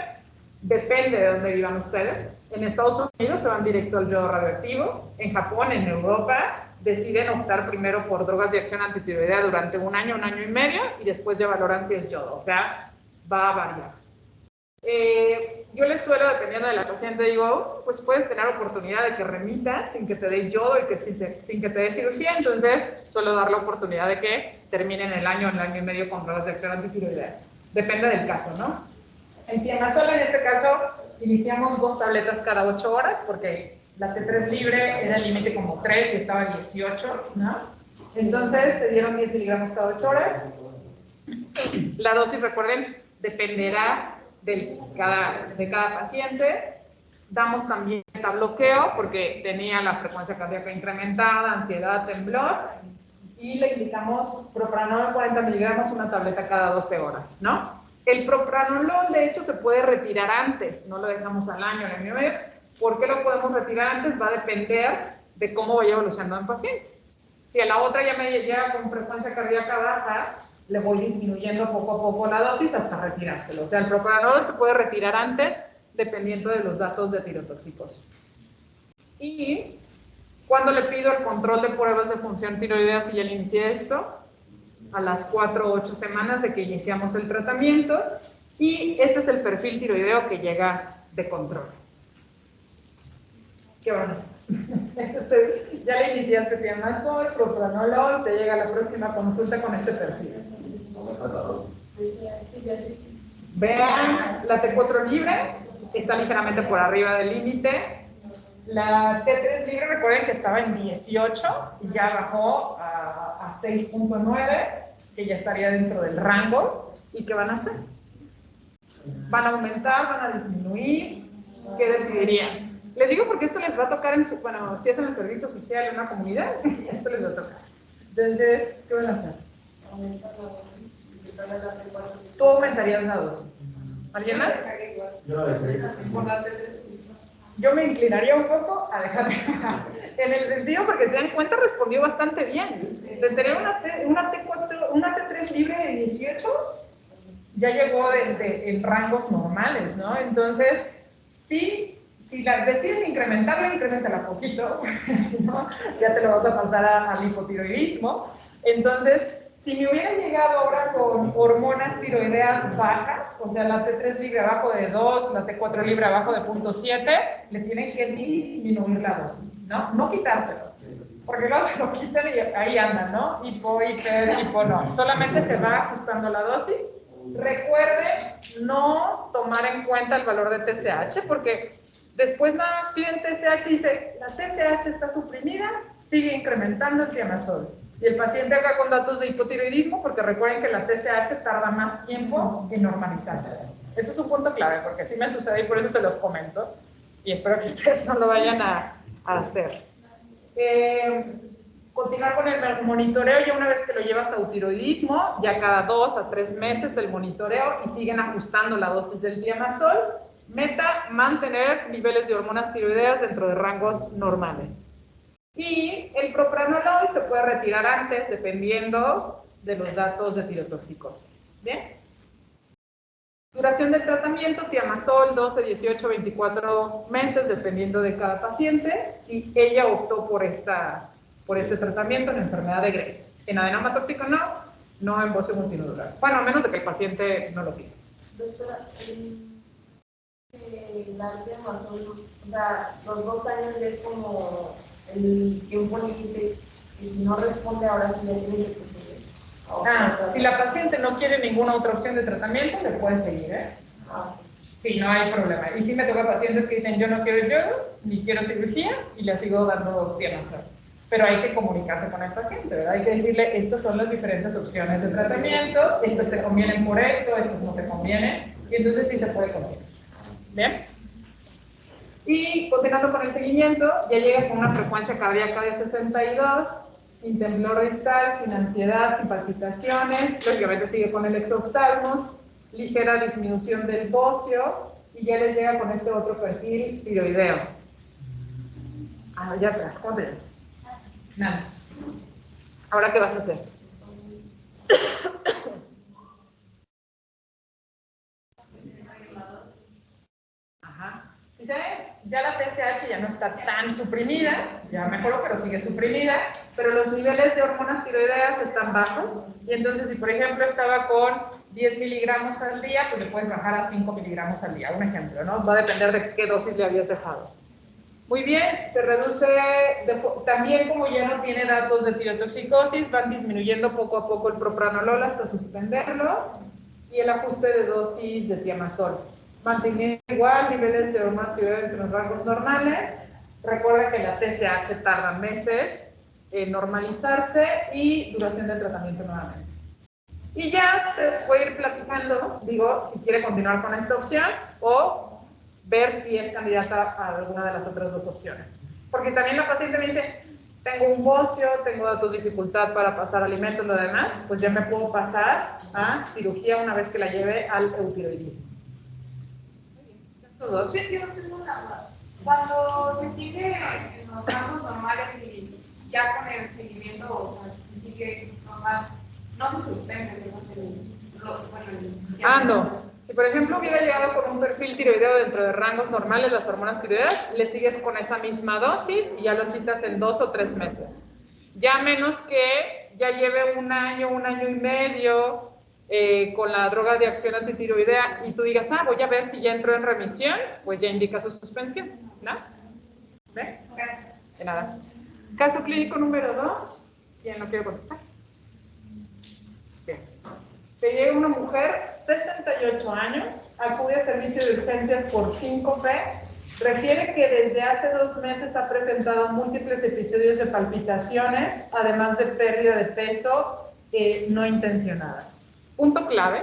Depende de dónde vivan ustedes. En Estados Unidos se van directo al yodo radioactivo. En Japón, en Europa, deciden optar primero por drogas de acción antitiroidea durante un año y medio, y después ya valoran si es yodo. O sea, va a variar. Yo les suelo, dependiendo de la paciente, digo, pues puedes tener oportunidad de que remitas sin que te dé yodo y que sin que te dé cirugía. Entonces suelo dar la oportunidad de que terminen el año y medio con drogas de acción antitiroidea. Depende del caso, ¿no? En Tiamazol, en este caso, iniciamos 2 tabletas cada 8 horas, porque la T3 libre era el límite como 3 y estaba 18, ¿no? Entonces se dieron 10 miligramos cada 8 horas. La dosis, recuerden, dependerá de cada paciente. Damos también beta-bloqueo porque tenía la frecuencia cardíaca incrementada, ansiedad, temblor, y le indicamos propranolol 40 miligramos, una tableta cada 12 horas, ¿no? El propranolol, de hecho, se puede retirar antes, no lo dejamos al año y medio. ¿Por qué lo podemos retirar antes? Va a depender de cómo vaya evolucionando el paciente. Si a la otra ya me llega con frecuencia cardíaca baja, le voy disminuyendo poco a poco la dosis hasta retirárselo. O sea, el propranolol se puede retirar antes dependiendo de los datos de tirotóxicos. Y cuando le pido el control de pruebas de función tiroidea, si ya le inicié esto, a las 4 o 8 semanas de que iniciamos el tratamiento, y este es el perfil tiroideo que llega de control. ¿Qué van a hacer? Ya le iniciaste Tiamazol, propranolol, te llega la próxima consulta con este perfil. Vean, la T4 libre está ligeramente por arriba del límite. La T3 libre, recuerden que estaba en 18 y ya bajó a 6.9, que ya estaría dentro del rango. ¿Y qué van a hacer? ¿Van a aumentar? ¿Van a disminuir? ¿Qué decidirían? Les digo porque esto les va a tocar en su, bueno, si hacen el servicio social en una comunidad, esto les va a tocar. Entonces, ¿qué van a hacer? Tú aumentarías la dosis. ¿Alguien más? Yo me inclinaría un poco a dejarme en el sentido porque se dan cuenta respondió bastante bien. De tener una T3 libre de 18 ya llegó en rangos normales, ¿no? Entonces, si la decides incrementarla, incrementala poquito, si no, ya te lo vas a pasar al hipotiroidismo. Entonces, si me hubiera llegado ahora con hormonas tiroideas bajas, o sea, la T3 libre abajo de 2, la T4 libre abajo de 0.7, le tienen que disminuir la dosis, ¿no? No quitárselo, porque luego se lo quitan y ahí andan, ¿no? Hipo, hiper, hipo, no. Solamente se va ajustando la dosis. Recuerden no tomar en cuenta el valor de TSH, porque después nada más piden TSH y dice, la TSH está suprimida, sigue incrementando el Tiamazol. Y el paciente acá con datos de hipotiroidismo, porque recuerden que la TSH tarda más tiempo en normalizarse. Eso es un punto clave, porque sí me sucede y por eso se los comento. Y espero que ustedes no lo vayan a hacer. Continuar con el monitoreo, ya una vez que lo llevas a eutiroidismo, ya cada 2 a 3 meses el monitoreo y siguen ajustando la dosis del Tiamazol. Meta, mantener niveles de hormonas tiroideas dentro de rangos normales. Y el propranolol se puede retirar antes dependiendo de los datos de tirotoxicosis. ¿Bien? Duración del tratamiento, Thiamazol, 12, 18, 24 meses, dependiendo de cada paciente. Y ella optó por este tratamiento en enfermedad de Graves. En adenoma tóxico no en bocio multinodular. Bueno, a menos de que el paciente no lo pida. Doctora, la Thiamazol, o sea, los 2 años es como el tiempo límite, y si no responde ahora sí ya tiene que proceder. Si la paciente no quiere ninguna otra opción de tratamiento, le puede seguir, ¿eh? Sí, no hay problema. Y sí me toca pacientes que dicen, yo no quiero yodo, ni quiero cirugía, y le sigo dando Thiamazol. Pero hay que comunicarse con el paciente, ¿verdad? Hay que decirle, estas son las diferentes opciones de tratamiento, estas te convienen por esto, estas no te convienen, y entonces sí se puede continuar. ¿Bien? Y continuando con el seguimiento, ya llega con una frecuencia cardíaca de 62, sin temblor distal, sin ansiedad, sin palpitaciones, lógicamente sigue con el exoftalmos, ligera disminución del bocio, y ya les llega con este otro perfil tiroideo. Ya está, ¿cómo te llamas? Nada. ¿Ahora qué vas a hacer? Ajá. Si se ve, ya la TSH ya no está tan suprimida, ya mejoró, pero sigue suprimida, pero los niveles de hormonas tiroideas están bajos, y entonces si por ejemplo estaba con 10 miligramos al día, pues le puedes bajar a 5 miligramos al día, un ejemplo, ¿no? Va a depender de qué dosis le habías dejado. Muy bien, se reduce, también como ya no tiene datos de tirotoxicosis, van disminuyendo poco a poco el propranolol hasta suspenderlo, y el ajuste de dosis de Thiamazol. Manteniendo igual niveles de hormonas tiroideas en los rangos normales. Recuerda que la TSH tarda meses en normalizarse y duración del tratamiento nuevamente. Y ya se puede ir platicando, digo, si quiere continuar con esta opción o ver si es candidata a alguna de las otras dos opciones. Porque también la paciente me dice, tengo un bocio, tengo datos de dificultad para pasar alimentos, lo demás, pues ya me puedo pasar a cirugía una vez que la lleve al eutiroidismo. Yo tengo una duda. Cuando se sigue en los rangos normales y ya con el seguimiento, o sea, se sigue normal, no se suspende, no. Si por ejemplo hubiera llegado con un perfil tiroideo dentro de rangos normales, las hormonas tiroideas, le sigues con esa misma dosis y ya lo citas en 2 o 3 meses. Ya menos que ya lleve un año y medio con la droga de acción antitiroidea y tú digas, voy a ver si ya entró en remisión, pues ya indica su suspensión, ¿no? ¿Ve? De nada. Caso clínico número 2, ¿quién lo quiere contestar? Bien. Te llega una mujer, 68 años, acude a servicio de urgencias por síncope, refiere que desde hace 2 meses ha presentado múltiples episodios de palpitaciones, además de pérdida de peso no intencionada. Punto clave,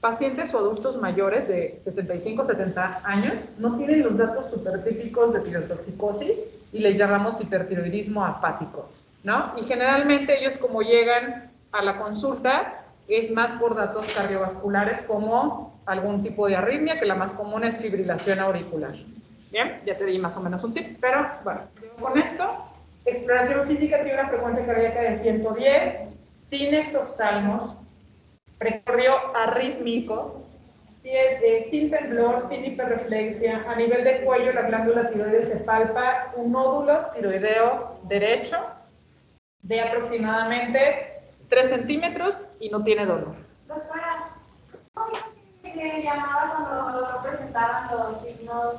pacientes o adultos mayores de 65-70 años no tienen los datos supertípicos de tirotoxicosis y les llamamos hipertiroidismo apático, ¿no? Y generalmente ellos como llegan a la consulta es más por datos cardiovasculares como algún tipo de arritmia, que la más común es fibrilación auricular. Bien, ya te di más o menos un tip, pero bueno, con esto, exploración física tiene una frecuencia cardíaca de 110, sin exoftalmos, recorrió arrítmico, sin temblor, sin hiperreflexia, a nivel de cuello la glándula tiroides se palpa un nódulo tiroideo derecho de aproximadamente 3 centímetros y no tiene dolor. Doctora, ¿cómo le llamaba cuando no presentaban los signos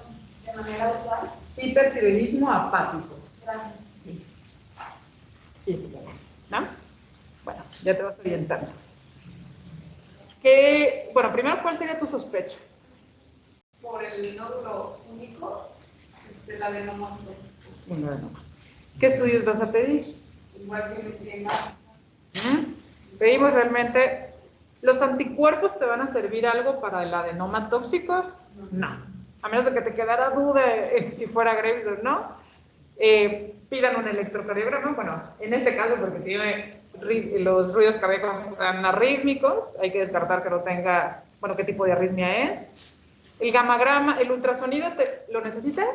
de manera usual? Hipertiroidismo apático. Gracias. Sí, ¿no? Bueno, ya te vas orientando. Bueno, primero, ¿cuál sería tu sospecha? Por el nódulo único, la adenoma. Un adenoma. ¿Qué estudios vas a pedir? Igual que me tenga. Pedimos realmente, ¿los anticuerpos te van a servir algo para el adenoma tóxico? No. A menos de que te quedara duda si fuera Graves o no. Pidan un electrocardiograma, bueno, en este caso porque tiene los ruidos cardíacos están arrítmicos, hay que descartar que no tenga, bueno, qué tipo de arritmia es. El gamagrama, el ultrasonido, ¿lo necesitas?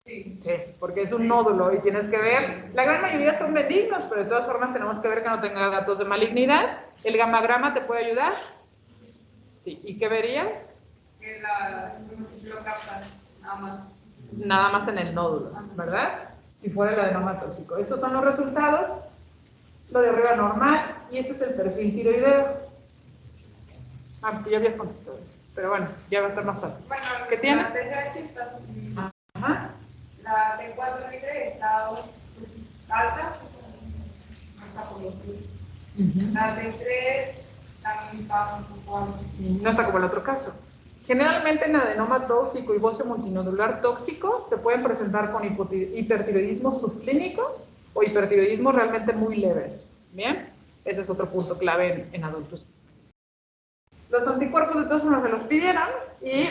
Sí. Sí, porque es un nódulo y tienes que ver, la gran mayoría son benignos, pero de todas formas tenemos que ver que no tenga datos de malignidad. ¿El gamagrama te puede ayudar? Sí, ¿y qué verías? Que lo captan, nada más. Nada más en el nódulo, ¿verdad? Si fuera el adenoma tóxico. Estos son los resultados, lo de arriba normal, y este es el perfil tiroideo. Ah, ya habías contestado eso, pero bueno, ya va a estar más fácil. Bueno, ¿Qué tiene? La TSH está, Ajá. la T4 está alta, no está por los La T3 también está un poco alta. No está como el otro caso. Generalmente en adenoma tóxico y bocio multinodular tóxico se pueden presentar con hipertiroidismos subclínicos o hipertiroidismos realmente muy leves. ¿Bien? Ese es otro punto clave en adultos. Los anticuerpos de todas formas se los pidieron y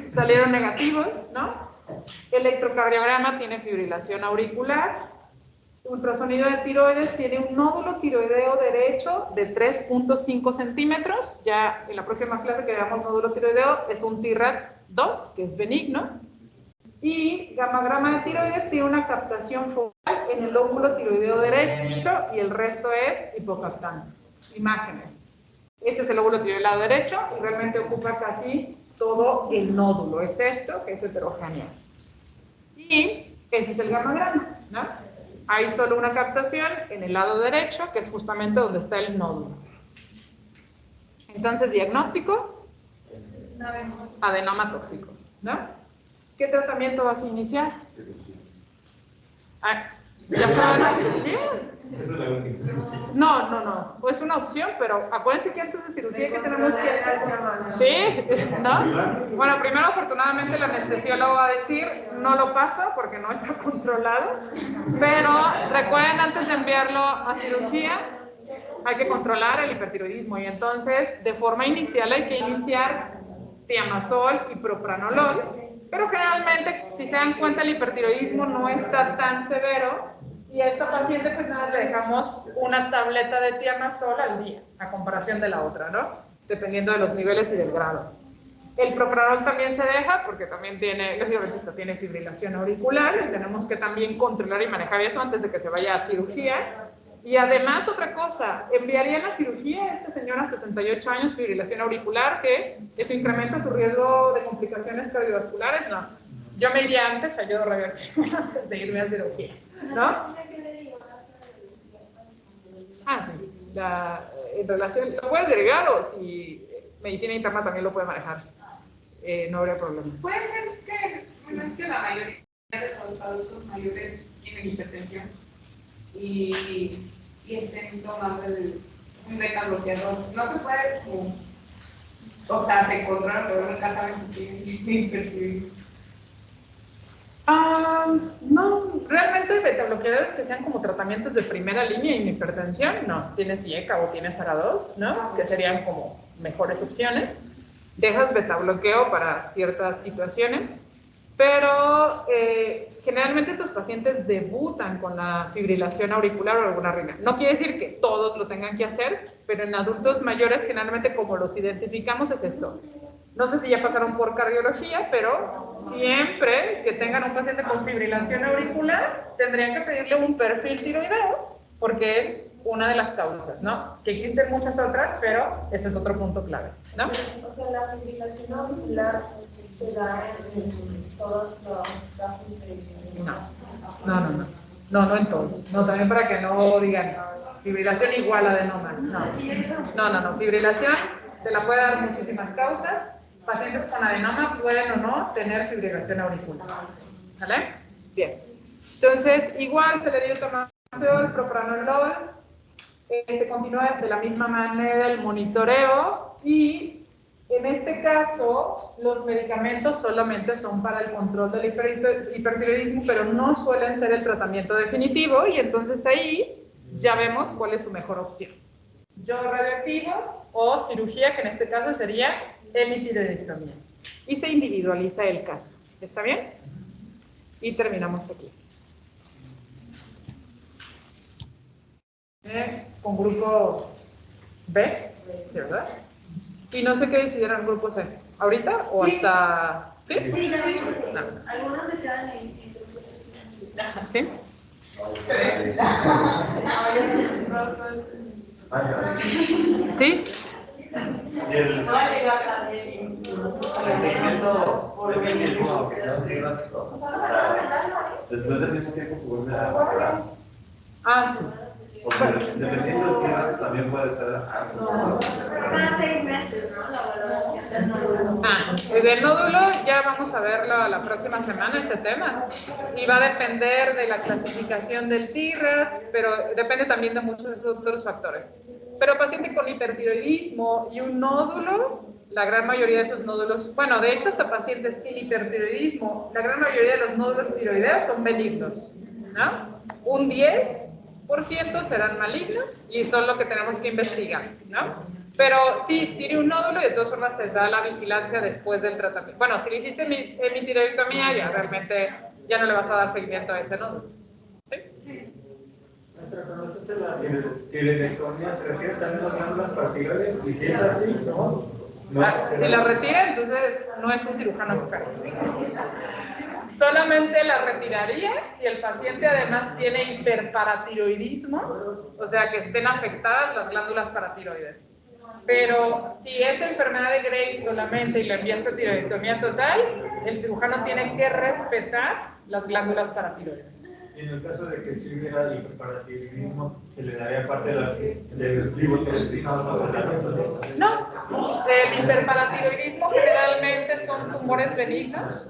salieron negativos, ¿no? Electrocardiograma tiene fibrilación auricular. Ultrasonido de tiroides tiene un nódulo tiroideo derecho de 3.5 centímetros. Ya en la próxima clase que veamos nódulo tiroideo es un TRAX 2, que es benigno. Y gamagrama de tiroides tiene una captación focal en el lóbulo tiroideo derecho y el resto es hipocaptante. Imágenes. Este es el lóbulo tiroideo del lado derecho y realmente ocupa casi todo el nódulo. Es esto, que es heterogéneo. Y ese es el gamagrama, ¿no? Hay solo una captación en el lado derecho, que es justamente donde está el nódulo. Entonces, diagnóstico, adenoma tóxico, ¿no? ¿Qué tratamiento vas a iniciar? Ah, ¿ya saben la cirugía? No, es una opción, pero acuérdense que antes de cirugía, ¿qué tenemos que hacer? Sí, ¿no? Bueno, primero afortunadamente el anestesiólogo va a decir, no lo paso porque no está controlado, pero recuerden antes de enviarlo a cirugía, hay que controlar el hipertiroidismo y entonces de forma inicial hay que iniciar tiamazol y propranolol, pero generalmente si se dan cuenta el hipertiroidismo no está tan severo. Y a esta paciente pues nada, le dejamos una tableta de tiamazol al día, a comparación de la otra, ¿no? Dependiendo de los niveles y del grado. El propranolol también se deja porque también tiene, el diabetista tiene fibrilación auricular y tenemos que también controlar y manejar eso antes de que se vaya a cirugía. Y además otra cosa, enviarían a cirugía a esta señora 68 años, fibrilación auricular, que eso incrementa su riesgo de complicaciones cardiovasculares, no. Yo me iría antes a yodo radioactivo antes de irme a cirugía, ¿no? Ah, sí. En relación, lo puedes derivar o si medicina interna también lo puede manejar. No habría problema. Puede ser que, bueno, es que la mayoría de los adultos mayores tienen hipertensión y estén tomando un beta bloqueador. No se puede como, o sea, se controla, pero nunca saben si tienen hipertiroidismo. No, realmente beta bloqueadores que sean como tratamientos de primera línea en hipertensión, no. Tienes IECA o tienes ARA2, ¿no? Que serían como mejores opciones. Dejas beta bloqueo para ciertas situaciones, pero generalmente estos pacientes debutan con la fibrilación auricular o alguna arritmia. No quiere decir que todos lo tengan que hacer, pero en adultos mayores generalmente como los identificamos es esto. No sé si ya pasaron por cardiología, pero siempre que tengan un paciente con fibrilación auricular, tendrían que pedirle un perfil tiroideo, porque es una de las causas, ¿no? Que existen muchas otras, pero ese es otro punto clave, ¿no? O sea, la fibrilación auricular se da en todos los casos de... No en todos. No, también para que no digan fibrilación igual a adenoma. No. Fibrilación se la puede dar muchísimas causas. Pacientes con adenoma pueden o no tener fibrilación auricular. ¿Vale? Bien. Entonces, igual se le dio tomazol, propranolol. Se continúa de la misma manera el monitoreo y en este caso los medicamentos solamente son para el control del hipertiroidismo, pero no suelen ser el tratamiento definitivo y entonces ahí ya vemos cuál es su mejor opción. Yodo radioactivo o cirugía, que en este caso sería hemitiroidectomía. Y se individualiza el caso. ¿Está bien? Y terminamos aquí. Con grupo B, ¿de verdad? Y no sé qué decidieron el grupo C. ¿Ahorita o Sí. hasta...? ¿Sí? Sí, No. algunos se quedan en ¿Sí? ¿Sí? Y el seguimiento es el mismo, aunque sea un diagnóstico. O sea, después del mismo tiempo se vuelve a mejorar. Ah, sí. Porque dependiendo del tiempo también puede ser Cada 6 meses, ¿no? La valoración del nódulo. Del nódulo ya vamos a verlo la próxima semana, ese tema. Y va a depender de la clasificación del T-RADS, pero depende también de muchos otros factores. Pero paciente con hipertiroidismo y un nódulo, la gran mayoría de esos nódulos, bueno, de hecho hasta pacientes sin hipertiroidismo, la gran mayoría de los nódulos tiroideos son benignos, ¿no? Un 10% serán malignos y son lo que tenemos que investigar, ¿no? Pero sí, tiene un nódulo y de todas formas se da la vigilancia después del tratamiento. Bueno, si le hiciste tiroidectomía, ya realmente ya no le vas a dar seguimiento a ese nódulo. ¿Sí? Cuando se hace la tiroidectomía, ¿se refiere también a las glándulas paratiroides? Y si es así, ¿no? Si la retira, entonces no es un cirujano experto. Solamente la retiraría si el paciente además tiene hiperparatiroidismo, o sea que estén afectadas las glándulas paratiroides. Pero si es enfermedad de Graves solamente y le enviaste tiroidectomía total, el cirujano tiene que respetar las glándulas paratiroides. Y en el caso de que si hubiera hiperparatiroidismo, ¿se le daría parte del levotiraxina o no? No, el hiperparatiroidismo generalmente son tumores benignos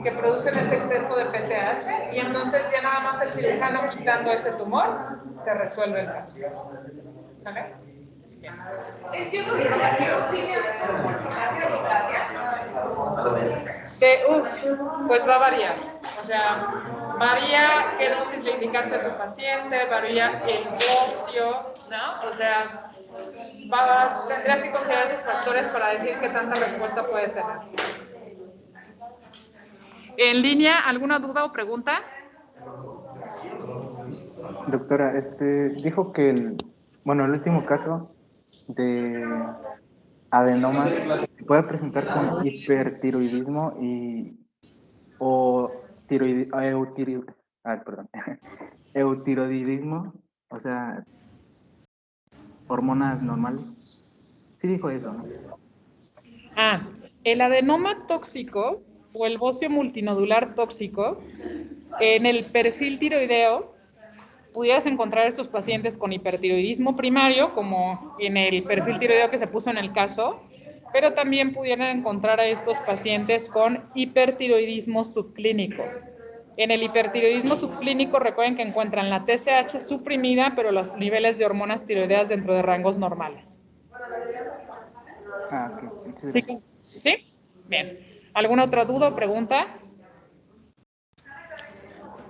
que producen ese exceso de PTH y entonces ya nada más el cirujano quitando ese tumor se resuelve el caso. ¿Vale? Yo no diría que tiene pues va a variar. O sea, varía qué dosis le indicaste a tu paciente, varía el bocio, ¿no? O sea, tendrás que considerar esos factores para decir qué tanta respuesta puede tener. ¿En línea alguna duda o pregunta? Doctora, dijo que el último caso de adenoma se puede presentar con hipertiroidismo o eutiroidismo, o sea, hormonas normales. Sí dijo eso, ¿no? El adenoma tóxico o el bocio multinodular tóxico, en el perfil tiroideo, pudieras encontrar estos pacientes con hipertiroidismo primario, como en el perfil tiroideo que se puso en el caso, pero también pudieran encontrar a estos pacientes con hipertiroidismo subclínico. En el hipertiroidismo subclínico, recuerden que encuentran la TSH suprimida, pero los niveles de hormonas tiroideas dentro de rangos normales. Ok. Muchas gracias. ¿Sí? Bien. ¿Alguna otra duda o pregunta?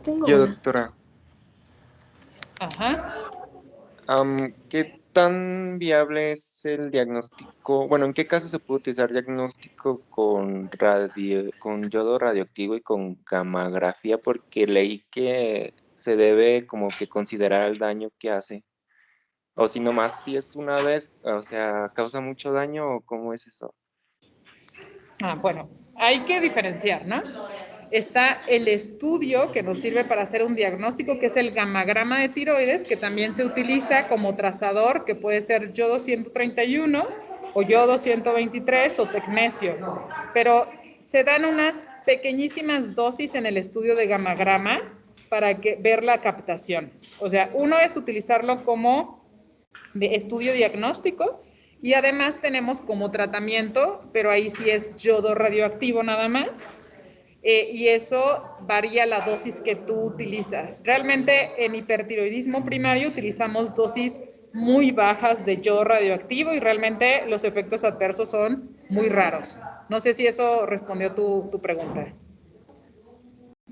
Tengo Yo, una. doctora, Ajá. ¿qué tan viable es el diagnóstico? Bueno, ¿en qué caso se puede utilizar diagnóstico con yodo radioactivo y con gammagrafía? Porque leí que se debe como que considerar el daño que hace. O si nomás si es una vez, o sea, ¿causa mucho daño o cómo es eso? Bueno, hay que diferenciar, ¿no? Está el estudio que nos sirve para hacer un diagnóstico, que es el gamagrama de tiroides, que también se utiliza como trazador, que puede ser yodo 131 o yodo 123 o tecnesio. Pero se dan unas pequeñísimas dosis en el estudio de gamagrama para ver la captación. O sea, uno es utilizarlo como de estudio diagnóstico y además tenemos como tratamiento, pero ahí sí es yodo radioactivo nada más. Y eso varía la dosis que tú utilizas. Realmente en hipertiroidismo primario utilizamos dosis muy bajas de yodo radioactivo y realmente los efectos adversos son muy raros. No sé si eso respondió tu pregunta.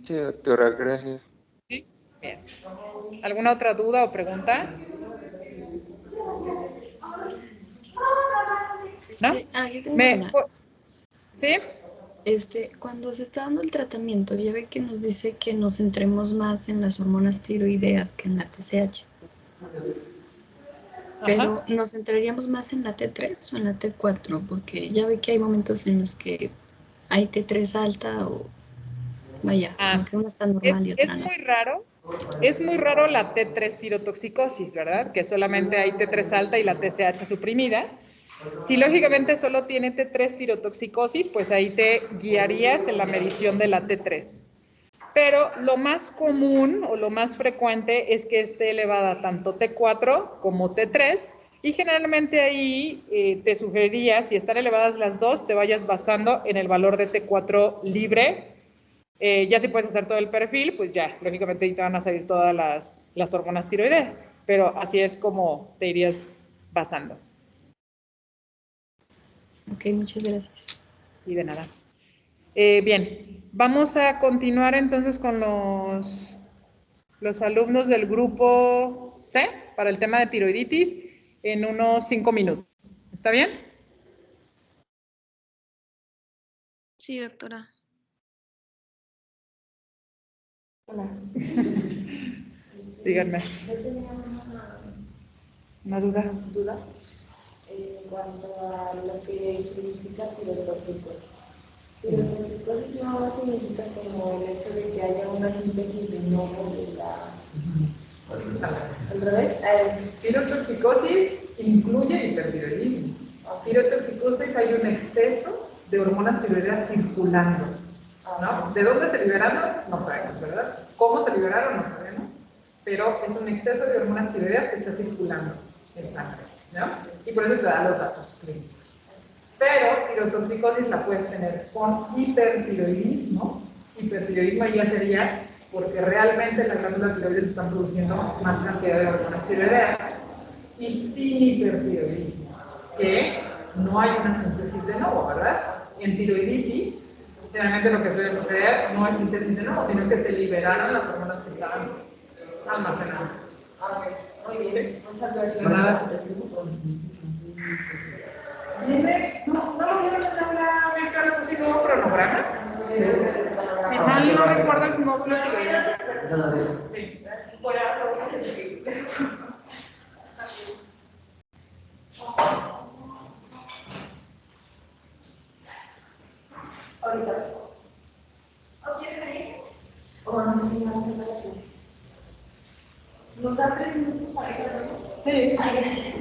Sí, doctora, gracias. ¿Sí? Bien. ¿Alguna otra duda o pregunta? ¿No? Yo tengo una. ¿Sí? Cuando se está dando el tratamiento, ya ve que nos dice que nos centremos más en las hormonas tiroideas que en la TSH. Pero Ajá. nos centraríamos más en la T3 o en la T4, porque ya ve que hay momentos en los que hay T3 alta o vaya, aunque una está normal y otra no. Es muy raro la T3 tirotoxicosis, ¿verdad? Que solamente hay T3 alta y la TSH suprimida. Si lógicamente solo tiene T3 tirotoxicosis, pues ahí te guiarías en la medición de la T3. Pero lo más común o lo más frecuente es que esté elevada tanto T4 como T3 y generalmente ahí te sugeriría, si están elevadas las dos, te vayas basando en el valor de T4 libre. Ya si puedes hacer todo el perfil, pues ya, lógicamente ahí te van a salir todas las hormonas tiroideas, pero así es como te irías basando. Ok, muchas gracias. Y de nada. Bien, vamos a continuar entonces con los alumnos del grupo C para el tema de tiroiditis en unos 5 minutos. ¿Está bien? Sí, doctora. Hola. Díganme. Yo tenía ¿Una duda? en cuanto a lo que significa tirotóxico. Tirotoxicosis no significa como el hecho de que haya una síntesis de nuevo de la... ¿Al revés? Tirotoxicosis incluye hipertiroidismo. Tirotoxicosis hay un exceso de hormonas tiroideas circulando, ¿no? ¿De dónde se liberaron? No sabemos, ¿verdad? ¿Cómo se liberaron? No sabemos. Pero es un exceso de hormonas tiroideas que está circulando en sangre, ¿no? Y por eso te da los datos clínicos. Pero tirotoxicosis la puedes tener con hipertiroidismo. Hipertiroidismo ya sería porque realmente las glándulas tiroides están produciendo más cantidad de hormonas tiroideas. Y sin hipertiroidismo, que no hay una síntesis de nuevo, ¿verdad? En tiroiditis, generalmente lo que suele suceder no es síntesis de nuevo, sino que se liberaron las hormonas que estaban almacenadas. Muy bien, muchas gracias. Nada. Viene, no lo vieron en la beca del nuevo cronograma. Sí. Si mal no recuerdo, es módulo tiroideo. Sí. Por ahora, vamos a seguir. Ahorita. ¿O quieres venir? O no sé si vamos a hacer la clase. ¿Nos da 3 minutos para ir a la clase? Sí. Ay, gracias.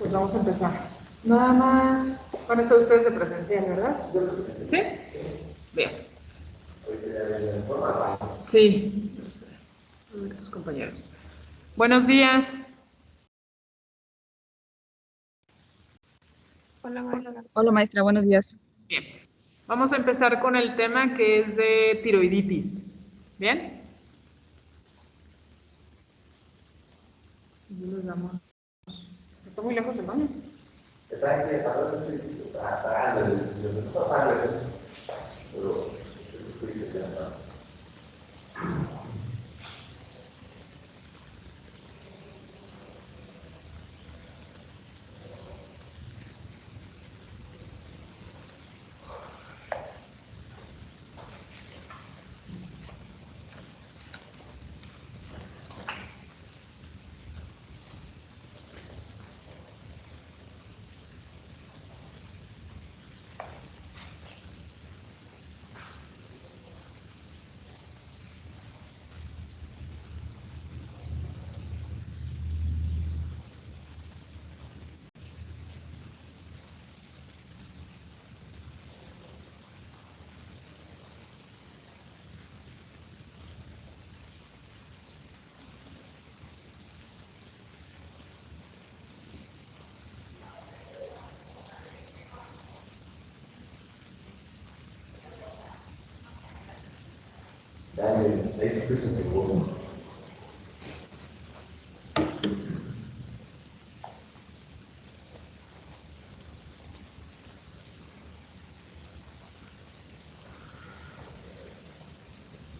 Pues vamos a empezar. Nada más. Van a estar ustedes de presencial, ¿verdad? ¿Sí? Bien. Sí. Tus compañeros. Buenos días. Hola, maestra. Hola maestra, buenos días. Bien. Vamos a empezar con el tema que es de tiroiditis. ¿Bien? Está muy lejos el baño.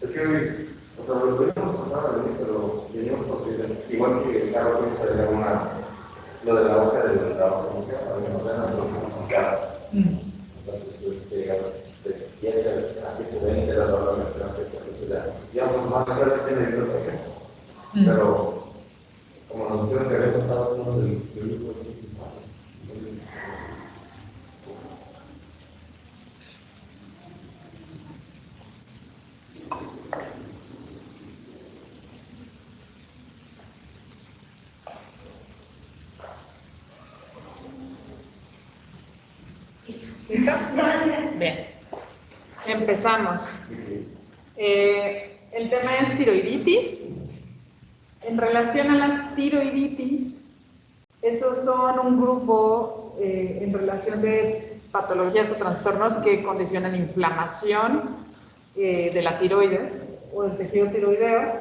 Es que, o sea, lo podemos pasar a venir, pero venimos porque, igual que Carlos, lo de la hoja de la hoja, para que nos den a nosotros complicado. Entonces, de aquí se ven de la palabra, digamos, más claro que tiene eso, pero como nos dijeron que había pasado uno del grupo, ¿Listo? Bien. Empezamos. El tema es tiroiditis. En relación a las tiroiditis, esos son un grupo en relación de patologías o trastornos que condicionan inflamación de la tiroides o del tejido tiroideo.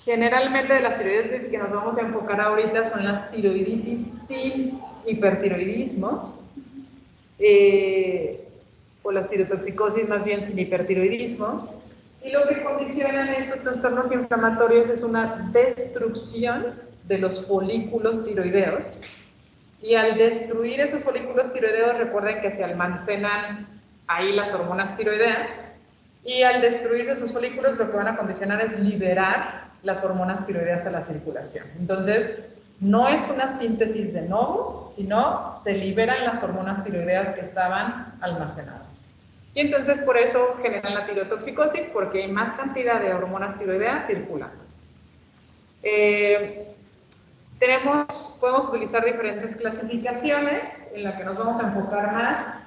Generalmente de las tiroiditis que nos vamos a enfocar ahorita son las tiroiditis sin hipertiroidismo, o las tirotoxicosis más bien sin hipertiroidismo, y lo que condicionan estos trastornos inflamatorios es una destrucción de los folículos tiroideos, y al destruir esos folículos tiroideos recuerden que se almacenan ahí las hormonas tiroideas, y al destruir esos folículos lo que van a condicionar es liberar las hormonas tiroideas a la circulación. Entonces, no es una síntesis de nuevo, sino se liberan las hormonas tiroideas que estaban almacenadas. Y entonces por eso generan la tirotoxicosis, porque hay más cantidad de hormonas tiroideas circulando. Podemos utilizar diferentes clasificaciones. En la que nos vamos a enfocar más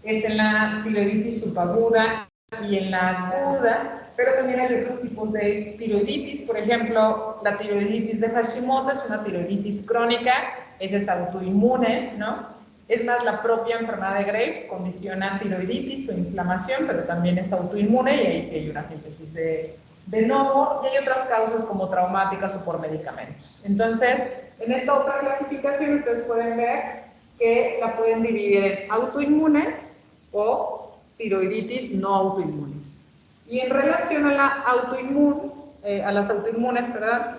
es en la tiroiditis subaguda y en la aguda, pero también hay otros tipos de tiroiditis. Por ejemplo, la tiroiditis de Hashimoto es una tiroiditis crónica, esa es autoinmune, ¿no? Es más, la propia enfermedad de Graves condiciona tiroiditis o inflamación, pero también es autoinmune y ahí sí hay una síntesis de novo, y hay otras causas como traumáticas o por medicamentos. Entonces, en esta otra clasificación ustedes pueden ver que la pueden dividir en autoinmunes o tiroiditis no autoinmunes. Y en relación a las autoinmunes, ¿verdad?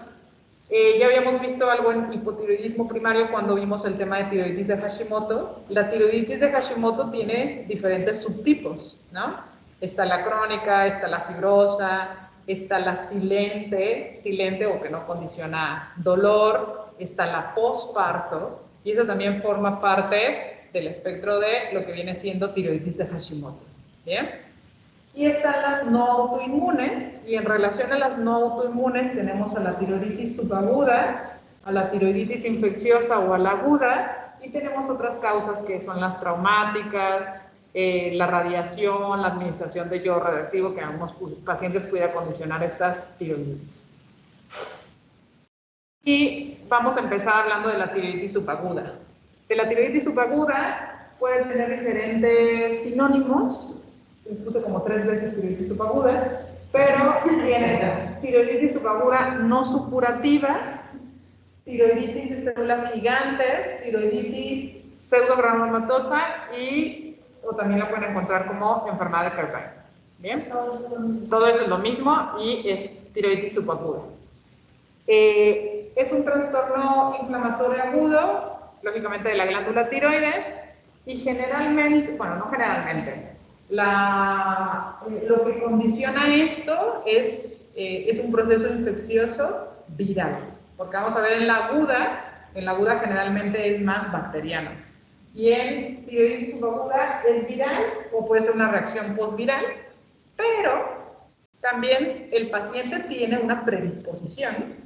Ya habíamos visto algo en hipotiroidismo primario cuando vimos el tema de tiroiditis de Hashimoto. La tiroiditis de Hashimoto tiene diferentes subtipos, ¿no? Está la crónica, está la fibrosa, está la silente o que no condiciona dolor, está la posparto, y eso también forma parte del espectro de lo que viene siendo tiroiditis de Hashimoto, ¿bien? Y están las no autoinmunes, y en relación a las no autoinmunes tenemos a la tiroiditis subaguda a la tiroiditis infecciosa o a la aguda, y tenemos otras causas que son las traumáticas, la radiación, la administración de yodo radioactivo, que a algunos pacientes pudiera condicionar estas tiroiditis. Y vamos a empezar hablando de la tiroiditis subaguda. De la tiroiditis subaguda puede tener diferentes sinónimos, puse como 3 veces tiroiditis subaguda, pero tiene tiroiditis subaguda no supurativa, tiroiditis de células gigantes, tiroiditis pseudogranulomatosa o también la pueden encontrar como enfermedad de Kerbein. ¿Bien? Todo eso es lo mismo y es tiroiditis subaguda. Es un trastorno inflamatorio agudo, lógicamente de la glándula tiroides, y generalmente, bueno, no generalmente, lo que condiciona esto es un proceso infeccioso viral, porque vamos a ver en la aguda generalmente es más bacteriano, y en tiroiditis subaguda es viral o puede ser una reacción postviral, pero también el paciente tiene una predisposición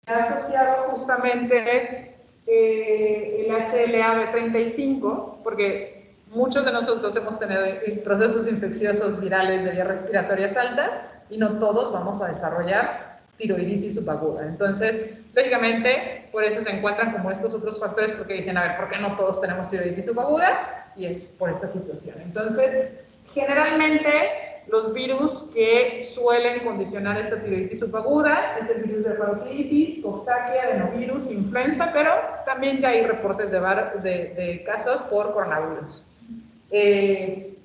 asociado justamente el HLA-B35, porque muchos de nosotros hemos tenido procesos infecciosos virales de vías respiratorias altas y no todos vamos a desarrollar tiroiditis subaguda. Entonces, lógicamente, por eso se encuentran como estos otros factores, porque dicen, a ver, ¿por qué no todos tenemos tiroiditis subaguda? Y es por esta situación. Entonces, generalmente, los virus que suelen condicionar esta tiroiditis subaguda es el virus de parotiditis, Coxsackie, adenovirus, influenza, pero también ya hay reportes de casos por coronavirus. En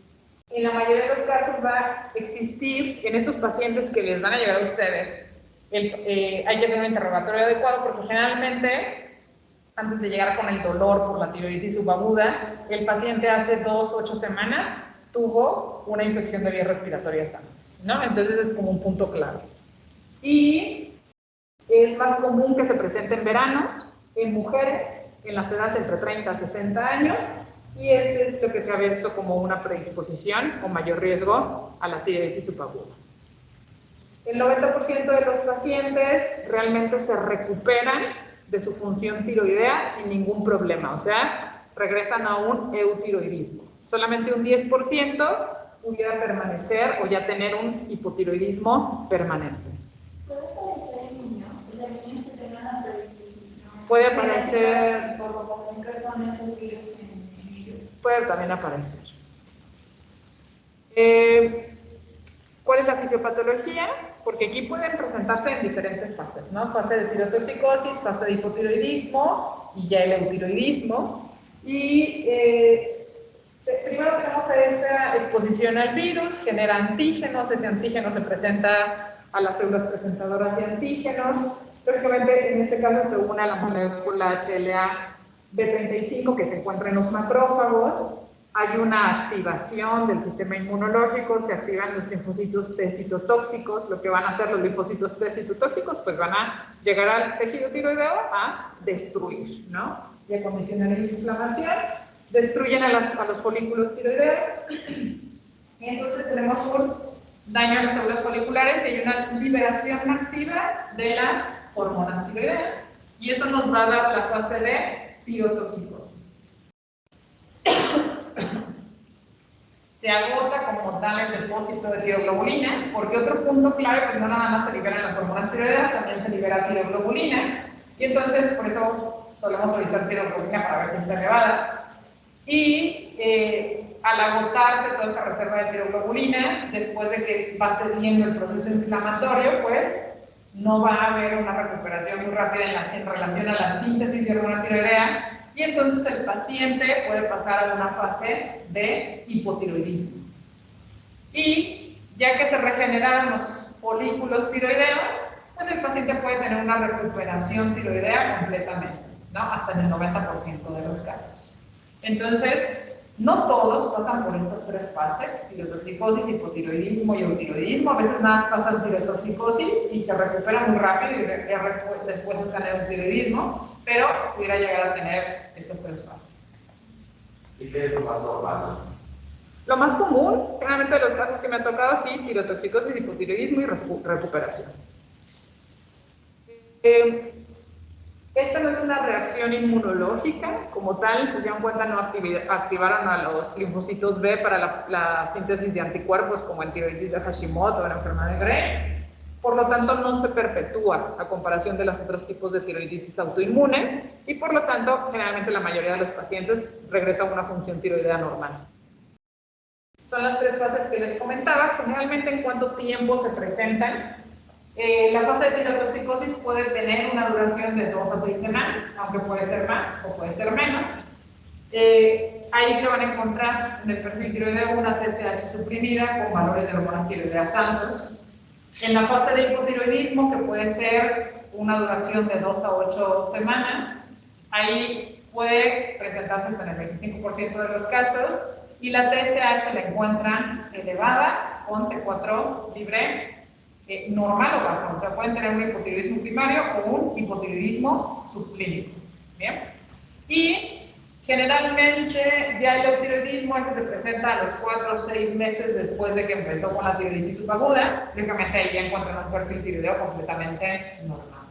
la mayoría de los casos va a existir, en estos pacientes que les van a llegar a ustedes, hay que hacer un interrogatorio adecuado porque generalmente, antes de llegar con el dolor por la tiroiditis subaguda, el paciente hace 2 a 8 semanas tuvo una infección de vías respiratorias antes, ¿no? Entonces es como un punto clave. Y es más común que se presente en verano, en mujeres, en las edades entre 30 a 60 años, y es lo que se ha visto como una predisposición o mayor riesgo a la tiroiditis subaguda. El 90% de los pacientes realmente se recuperan de su función tiroidea sin ningún problema, o sea, regresan a un eutiroidismo. Solamente un 10% pudiera permanecer o ya tener un hipotiroidismo permanente. Puede aparecer, puede también aparecer. ¿Cuál es la fisiopatología? Porque aquí pueden presentarse en diferentes fases, ¿no? Fase de tirotoxicosis, fase de hipotiroidismo y ya el eutiroidismo. Y primero tenemos esa exposición al virus, genera antígenos, ese antígeno se presenta a las células presentadoras de antígenos. Lógicamente, en este caso se une a la molécula HLA-B35 que se encuentra en los macrófagos. Hay una activación del sistema inmunológico, se activan los linfocitos T citotóxicos. Lo que van a hacer los linfocitos T citotóxicos, pues van a llegar al tejido tiroideo a destruir, ¿no? Y a condicionar la inflamación. Destruyen a los folículos tiroideos, y entonces tenemos un daño a las células foliculares y hay una liberación masiva de las hormonas tiroideas, y eso nos va a dar la fase de tirotoxicosis. Se agota como tal el depósito de tiroglobulina, porque otro punto clave, pues no nada más se liberan las hormonas tiroideas, también se libera tiroglobulina, y entonces por eso solemos solicitar tiroglobulina para ver si está elevada. Y al agotarse toda esta reserva de tiroglobulina, después de que va cediendo el proceso inflamatorio, pues no va a haber una recuperación muy rápida en relación a la síntesis de hormona tiroidea, y entonces el paciente puede pasar a una fase de hipotiroidismo. Y ya que se regeneraron los folículos tiroideos, pues el paciente puede tener una recuperación tiroidea completamente, ¿no? Hasta en el 90% de los casos. Entonces, no todos pasan por estas 3 fases, tirotoxicosis, hipotiroidismo y eutiroidismo. A veces nada más pasan tirotoxicosis y se recupera muy rápido y después están en eutiroidismo, pero pudiera llegar a tener estas 3 fases. ¿Y qué es lo más normal? Lo más común, generalmente de los casos que me han tocado, sí, tirotoxicosis, hipotiroidismo y recuperación. Esta no reacción inmunológica como tal, si se dan cuenta, no activaron a los linfocitos B para la síntesis de anticuerpos como en tiroiditis de Hashimoto o en la enfermedad de Gray. Por lo tanto, no se perpetúa a comparación de los otros tipos de tiroiditis autoinmune y por lo tanto, generalmente la mayoría de los pacientes regresa a una función tiroidea normal. Son las 3 fases que les comentaba. Generalmente, ¿en cuánto tiempo se presentan? La fase de tirotoxicosis puede tener una duración de 2 a 6 semanas, aunque puede ser más o puede ser menos. Ahí que van a encontrar en el perfil tiroideo una TSH suprimida con valores de hormonas tiroideas altos. En la fase de hipotiroidismo, que puede ser una duración de 2 a 8 semanas, ahí puede presentarse hasta en el 25% de los casos, y la TSH la encuentran elevada con T4 libre normal o bajo. O sea, pueden tener un hipotiroidismo primario o un hipotiroidismo subclínico. ¿Bien? Y generalmente ya el eutiroidismo este se presenta a los 4 o 6 meses después de que empezó con la tiroiditis subaguda. Lógicamente ahí ya encuentran un perfil tiroideo completamente normal.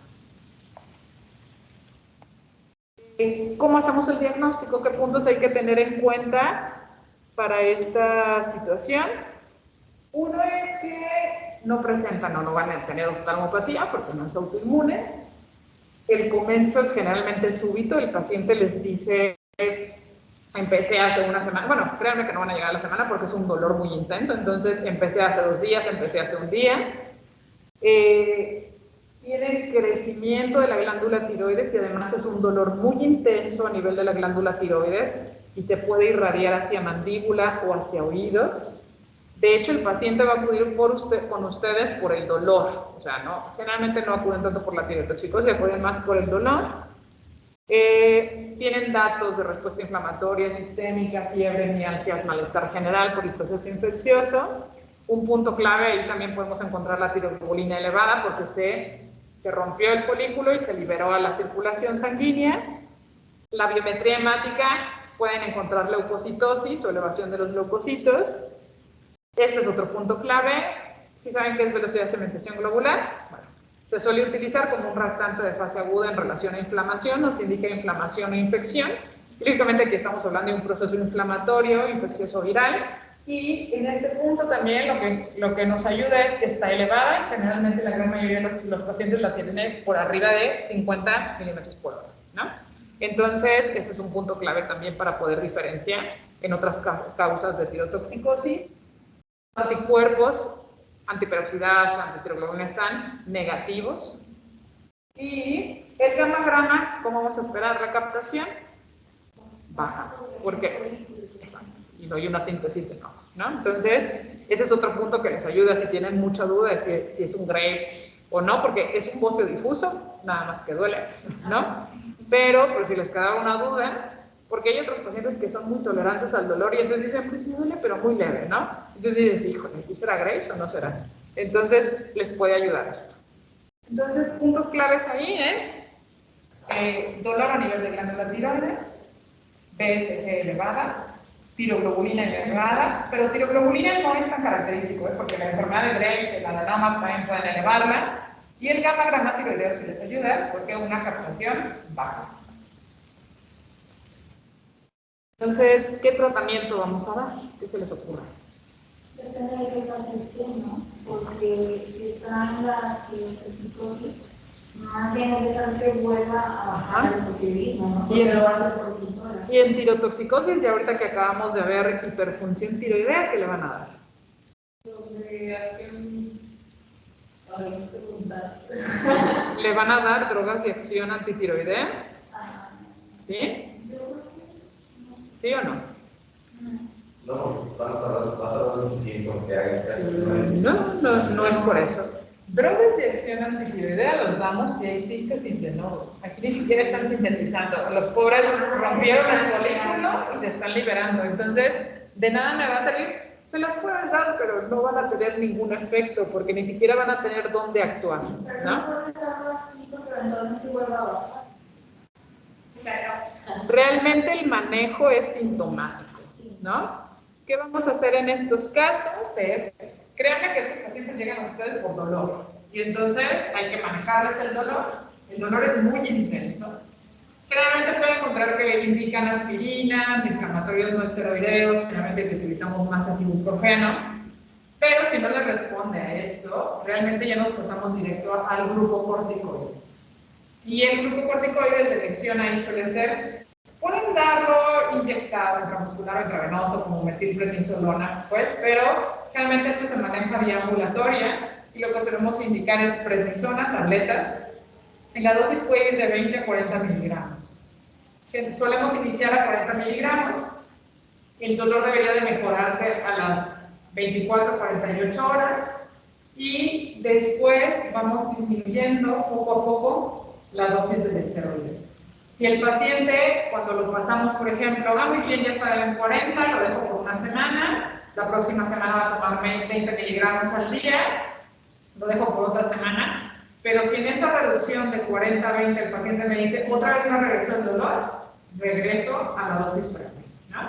¿Cómo hacemos el diagnóstico? ¿Qué puntos hay que tener en cuenta para esta situación? Uno es que no presentan o no van a tener oftalmopatía porque no es autoinmune. El comienzo es generalmente súbito, el paciente les dice, empecé hace una semana, bueno, créanme que no van a llegar a la semana porque es un dolor muy intenso, entonces empecé hace 2 días, empecé hace 1 día. Tiene crecimiento de la glándula tiroides y además es un dolor muy intenso a nivel de la glándula tiroides y se puede irradiar hacia mandíbula o hacia oídos. De hecho, el paciente va a acudir con ustedes por el dolor. O sea, no, generalmente no acuden tanto por la tirotoxicosis, acuden más por el dolor. Tienen datos de respuesta inflamatoria, sistémica, fiebre, mialgias, malestar general por el proceso infeccioso. Un punto clave, ahí también podemos encontrar la tiroglobulina elevada porque se rompió el folículo y se liberó a la circulación sanguínea. La biometría hemática, pueden encontrar leucocitosis o elevación de los leucocitos. Este es otro punto clave. ¿Sí saben qué es velocidad de cementación globular? Bueno, se suele utilizar como un rastante de fase aguda en relación a inflamación, nos indica inflamación o infección. Lógicamente aquí estamos hablando de un proceso inflamatorio, infeccioso viral. Y en este punto también lo que nos ayuda es que está elevada y generalmente la gran mayoría de los pacientes la tienen por arriba de 50 milímetros por hora, ¿no? Entonces, ese es un punto clave también para poder diferenciar en otras causas de tirotoxicosis. Anticuerpos, antiperoxidasa, antitiroglobulina están negativos. Y el gamma-grama, ¿cómo vamos a esperar la captación? Baja. ¿Por qué? Exacto. Y no hay una síntesis de NOx, ¿no? Entonces, ese es otro punto que les ayuda si tienen mucha duda de si es un Graves o no, porque es un bocio difuso, nada más que duele, ¿no? Pero si les quedaba una duda, porque hay otros pacientes que son muy tolerantes al dolor y entonces dicen, pues me duele, pero muy leve, ¿no? Entonces dices, híjole, ¿sí será Graves o no será? Entonces, les puede ayudar esto. Entonces, puntos claves ahí es dolor a nivel de glándula tiroides, BSG elevada, tiroglobulina elevada, pero tiroglobulina no es tan característico, porque la enfermedad de Graves, el adenoma también pueden elevarla, y el gamma-grama tiroideo sí les ayuda, porque una captación baja. Entonces, ¿qué tratamiento vamos a dar? ¿Qué se les ocurre? Depende de qué fase esté, ¿no? Porque si está en la tirotoxicosis, más bien es dejar que vuelva a bajar el hipotiroidismo, ¿no? Porque lo hace por sí sola. Y en tirotoxicosis, ya ahorita que acabamos de ver hiperfunción tiroidea, ¿qué le van a dar? Sobre acción... ¿Le van a dar drogas de acción antitiroidea? ¿Sí? ¿Sí o no? No, van a tardar un tiempo que haga. No es por eso. Drogas de acción antitiroidea los damos si hay síntesis de nodo. Aquí ni siquiera están sintetizando. Los pobres rompieron el folículo y se están liberando. Entonces, de nada me va a salir. Se las puedes dar, pero no van a tener ningún efecto porque ni siquiera van a tener dónde actuar, ¿no? Realmente el manejo es sintomático, ¿no? ¿Qué vamos a hacer en estos casos? Créanme que estos pacientes llegan a ustedes por dolor y entonces hay que manejarles el dolor. El dolor es muy intenso. Generalmente puede encontrar que indican aspirina, antiinflamatorios no esteroideos, generalmente que utilizamos más así ibuprofeno, pero si no le responde a esto, realmente ya nos pasamos directo al glucocorticoide. Y el glucocorticoide de elección ahí suele ser, pueden darlo inyectado intramuscular o intravenoso como metilprednisolona, pues, pero generalmente esto se maneja vía ambulatoria y lo que solemos indicar es prednisona, tabletas, y la dosis puede ir de 20 a 40 miligramos. Solemos iniciar a 40 miligramos, el dolor debería de mejorarse a las 24 a 48 horas y después vamos disminuyendo poco a poco la dosis del esteroide. Si el paciente, cuando lo pasamos, por ejemplo, muy bien, ya está en 40, lo dejo por una semana, la próxima semana va a tomar 20 miligramos al día, lo dejo por otra semana, pero si en esa reducción de 40 a 20 el paciente me dice, otra vez no regresó el dolor, regreso a la dosis previa, ¿no?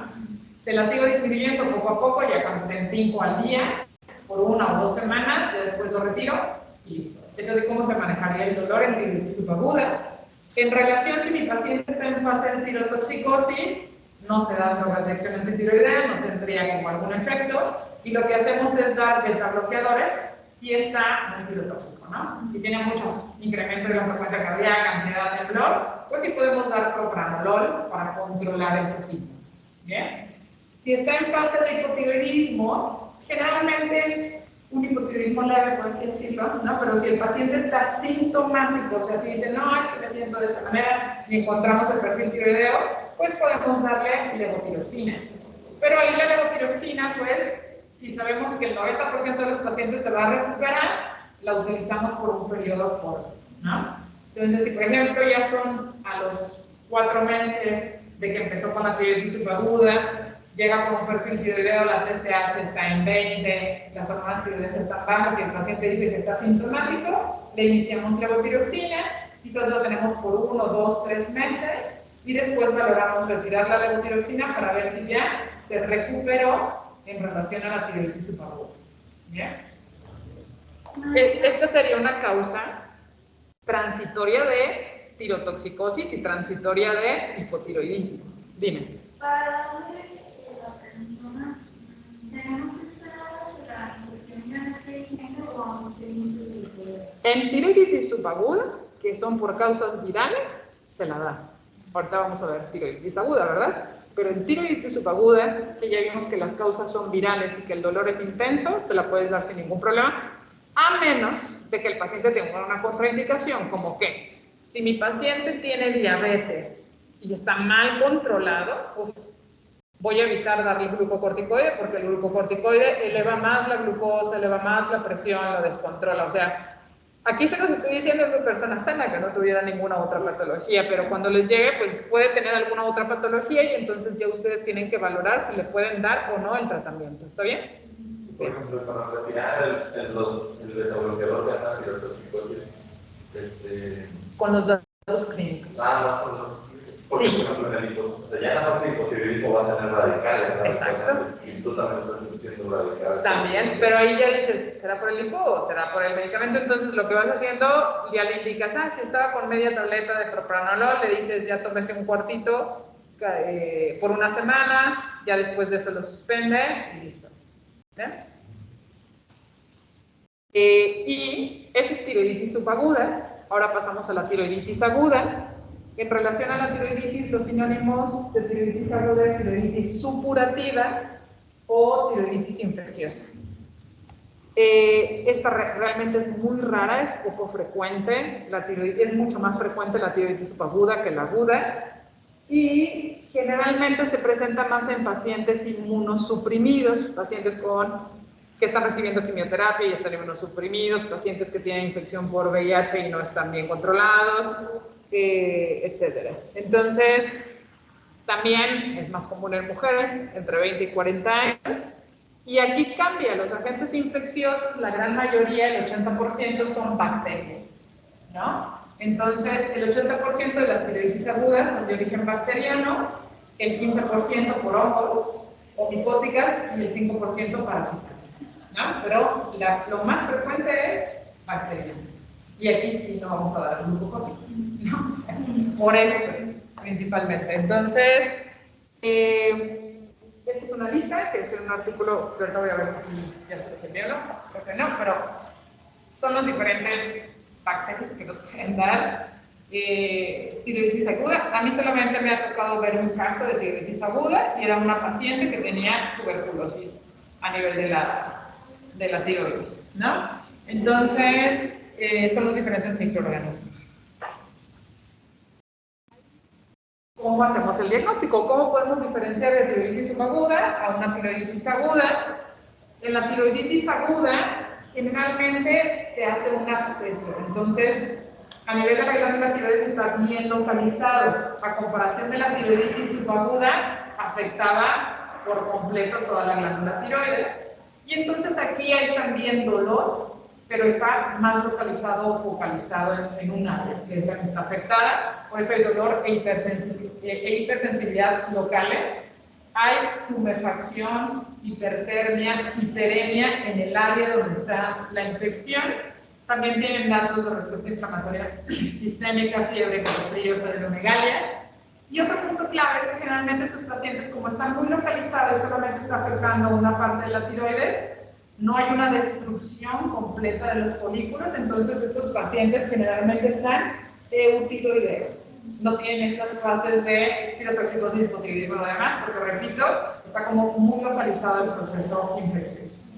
Se la sigo disminuyendo poco a poco, ya cuando estén 5 al día, por 1 o 2 semanas, y después lo retiro y listo. Es así como se manejaría el dolor en tiroiditis subaguda. En relación si mi paciente está en fase de tirotoxicosis, no se da drogas de acción antitiroidea, no tendría como algún efecto, y lo que hacemos es dar betabloqueadores si está muy tirotóxico, ¿no? Si tiene mucho incremento de la frecuencia cardíaca, ansiedad, temblor, pues sí podemos dar propranolol para controlar esos síntomas, ¿bien? Si está en fase de hipotiroidismo, generalmente es un hipotiroidismo leve, por así decirlo, ¿no? Pero si el paciente está sintomático, o sea, si dice, no, es que me siento de esta manera, y encontramos el perfil tiroideo, pues podemos darle levotiroxina. Pero ahí la levotiroxina, pues, si sabemos que el 90% de los pacientes se va a recuperar, la utilizamos por un periodo corto, ¿no? Entonces, si por ejemplo ya son a los 4 meses de que empezó con la tiroiditis subaguda, llega con un perfil tiroideo, la TSH está en 20, las hormonas tiroideas están bajas y el paciente dice que está sintomático, le iniciamos levotiroxina, quizás lo tenemos por 1, 2, 3 meses y después valoramos retirar la levotiroxina para ver si ya se recuperó en relación a la tiroiditis subaguda. ¿Bien? Esta sería una causa transitoria de tirotoxicosis y transitoria de hipotiroidismo. Dime. Para darle la prednisona, ¿tenemos que esperar la infección de género o en tiroiditis subaguda, que son por causas virales, se la das. Ahorita vamos a ver tiroiditis aguda, ¿verdad? Pero en tiroiditis subaguda, que ya vimos que las causas son virales y que el dolor es intenso, se la puedes dar sin ningún problema, a menos de que el paciente tenga una contraindicación, como que si mi paciente tiene diabetes y está mal controlado, voy a evitar darle glucocorticoide porque el glucocorticoide eleva más la glucosa, eleva más la presión, lo descontrola. O sea, aquí se los estoy diciendo de una persona sana que no tuviera ninguna otra patología, pero cuando les llegue, pues puede tener alguna otra patología y entonces ya ustedes tienen que valorar si le pueden dar o no el tratamiento. ¿Está bien? Por ejemplo, para retirar el betabloqueador de la tirotoxicosis, con los datos clínicos. Ah, no. Porque, sí. Por ejemplo, en el ya nada más el hipotiroidismo va a tener radicales. Exacto. Y tú también estás diciendo radicales. También, pero ahí ya dices, ¿será por el hipo o será por el medicamento? Entonces lo que vas haciendo, ya le indicas, si estaba con media tableta de propranolol, le dices, ya tómese un cuartito por una semana, ya después de eso lo suspende y listo. Y eso es tiroiditis subaguda. Ahora pasamos a la tiroiditis aguda. En relación a la tiroiditis, los sinónimos de tiroiditis aguda es tiroiditis supurativa o tiroiditis infecciosa. Esta realmente es muy rara, es poco frecuente. La tiroiditis es mucho más frecuente la tiroiditis subaguda que la aguda y generalmente se presenta más en pacientes inmunosuprimidos, pacientes que están recibiendo quimioterapia y están inmunosuprimidos, pacientes que tienen infección por VIH y no están bien controlados, etcétera. Entonces, también es más común en mujeres entre 20 y 40 años. Y aquí cambia, los agentes infecciosos, la gran mayoría, el 80% son bacterias, ¿no? Entonces, el 80% de las tiroiditis agudas son de origen bacteriano, el 15% por hongos o micóticas y el 5% parasitarias, ¿no? Pero lo más frecuente es bacteriano. Y aquí sí no vamos a dar glucocorticoide, ¿no? Por esto. principalmente. Entonces, esta es una lista, que es un artículo, que ahorita voy a ver si ya se los envió, creo que no, pero son los diferentes bacterias que nos pueden dar tiroiditis aguda. A mí solamente me ha tocado ver un caso de tiroiditis aguda y era una paciente que tenía tuberculosis a nivel de la tiroides, ¿no? Entonces, son los diferentes microorganismos. ¿Cómo hacemos el diagnóstico? ¿Cómo podemos diferenciar de tiroiditis subaguda a una tiroiditis aguda? En la tiroiditis aguda, generalmente se hace un absceso. Entonces, a nivel de la glándula tiroides está bien localizado. A comparación de la tiroiditis subaguda, afectaba por completo toda la glándula tiroides. Y entonces aquí hay también dolor, pero está más localizado o focalizado en un área, que es la que está afectada. Por eso hay dolor e hipersensibilidad locales. Hay tumefacción, hipertermia, hiperemia en el área donde está la infección. También tienen datos de respuesta inflamatoria sistémica, fiebre, calofríos, adenomegalia. Y otro punto clave es que generalmente estos pacientes, como están muy localizados y solamente está afectando una parte de la tiroides, no hay una destrucción completa de los folículos, entonces estos pacientes generalmente están eutiroideos. No tienen estas fases de tirotoxicosis, hipotiroidismo o demás, porque repito, está como muy localizado el proceso infeccioso.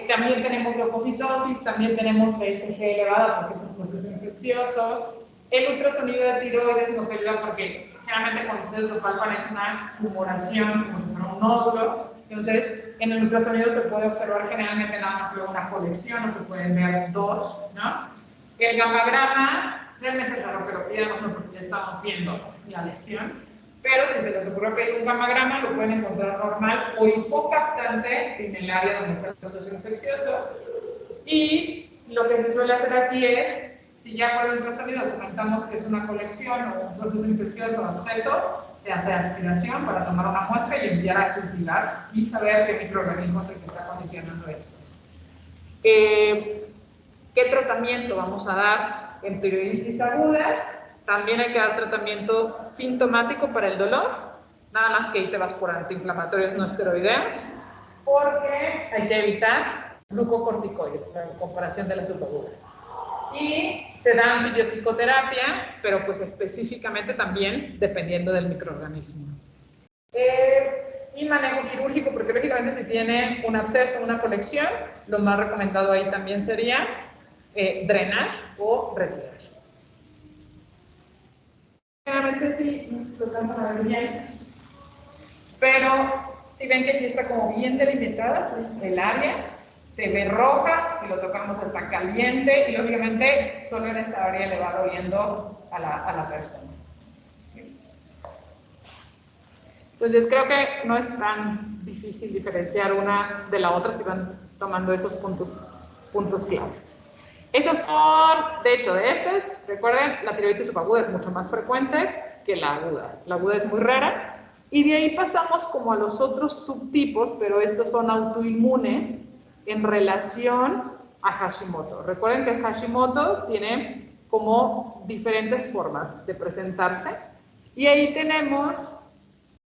También tenemos leucocitosis, también tenemos BSG elevada porque es un proceso infeccioso. El ultrasonido de tiroides nos ayuda porque generalmente cuando ustedes lo palpan es una tumoración, como si fuera un nódulo. Entonces, en el ultrasonido se puede observar generalmente nada más una colección, o se pueden ver dos, ¿no? El gammagrama realmente es raro que lo pidamos, no, porque ya estamos viendo la lesión. Pero si se les ocurre pedir un gammagrama, lo pueden encontrar normal o hipocaptante en el área donde está el proceso infeccioso. Y lo que se suele hacer aquí es, si ya por el ultrasonido documentamos que es una colección o un proceso infeccioso o absceso, se hace aspiración para tomar una muestra y enviar a cultivar y saber qué microorganismo es el que está condicionando esto. ¿Qué tratamiento vamos a dar en tiroiditis aguda? También hay que dar tratamiento sintomático para el dolor, nada más que ahí te vas por antiinflamatorios no esteroideos, porque hay que evitar glucocorticoides en comparación de la subaguda. Y se da antibiótico-terapia, pero pues específicamente también dependiendo del microorganismo. Y manejo quirúrgico, porque lógicamente si tiene un absceso o una colección, lo más recomendado ahí también sería drenar o retirar. Generalmente sí lo alcanzan a ver bien, pero si ven que aquí está como bien delimitada el área, se ve roja, si lo tocamos está caliente y lógicamente solo en esa área le va doliendo a la persona. Entonces creo que no es tan difícil diferenciar una de la otra si van tomando esos puntos claves. Esas son, de hecho, de estas, recuerden, la tiroiditis subaguda es mucho más frecuente que la aguda. La aguda es muy rara. Y de ahí pasamos como a los otros subtipos, pero estos son autoinmunes en relación a Hashimoto. Recuerden que Hashimoto tiene como diferentes formas de presentarse. Y ahí tenemos,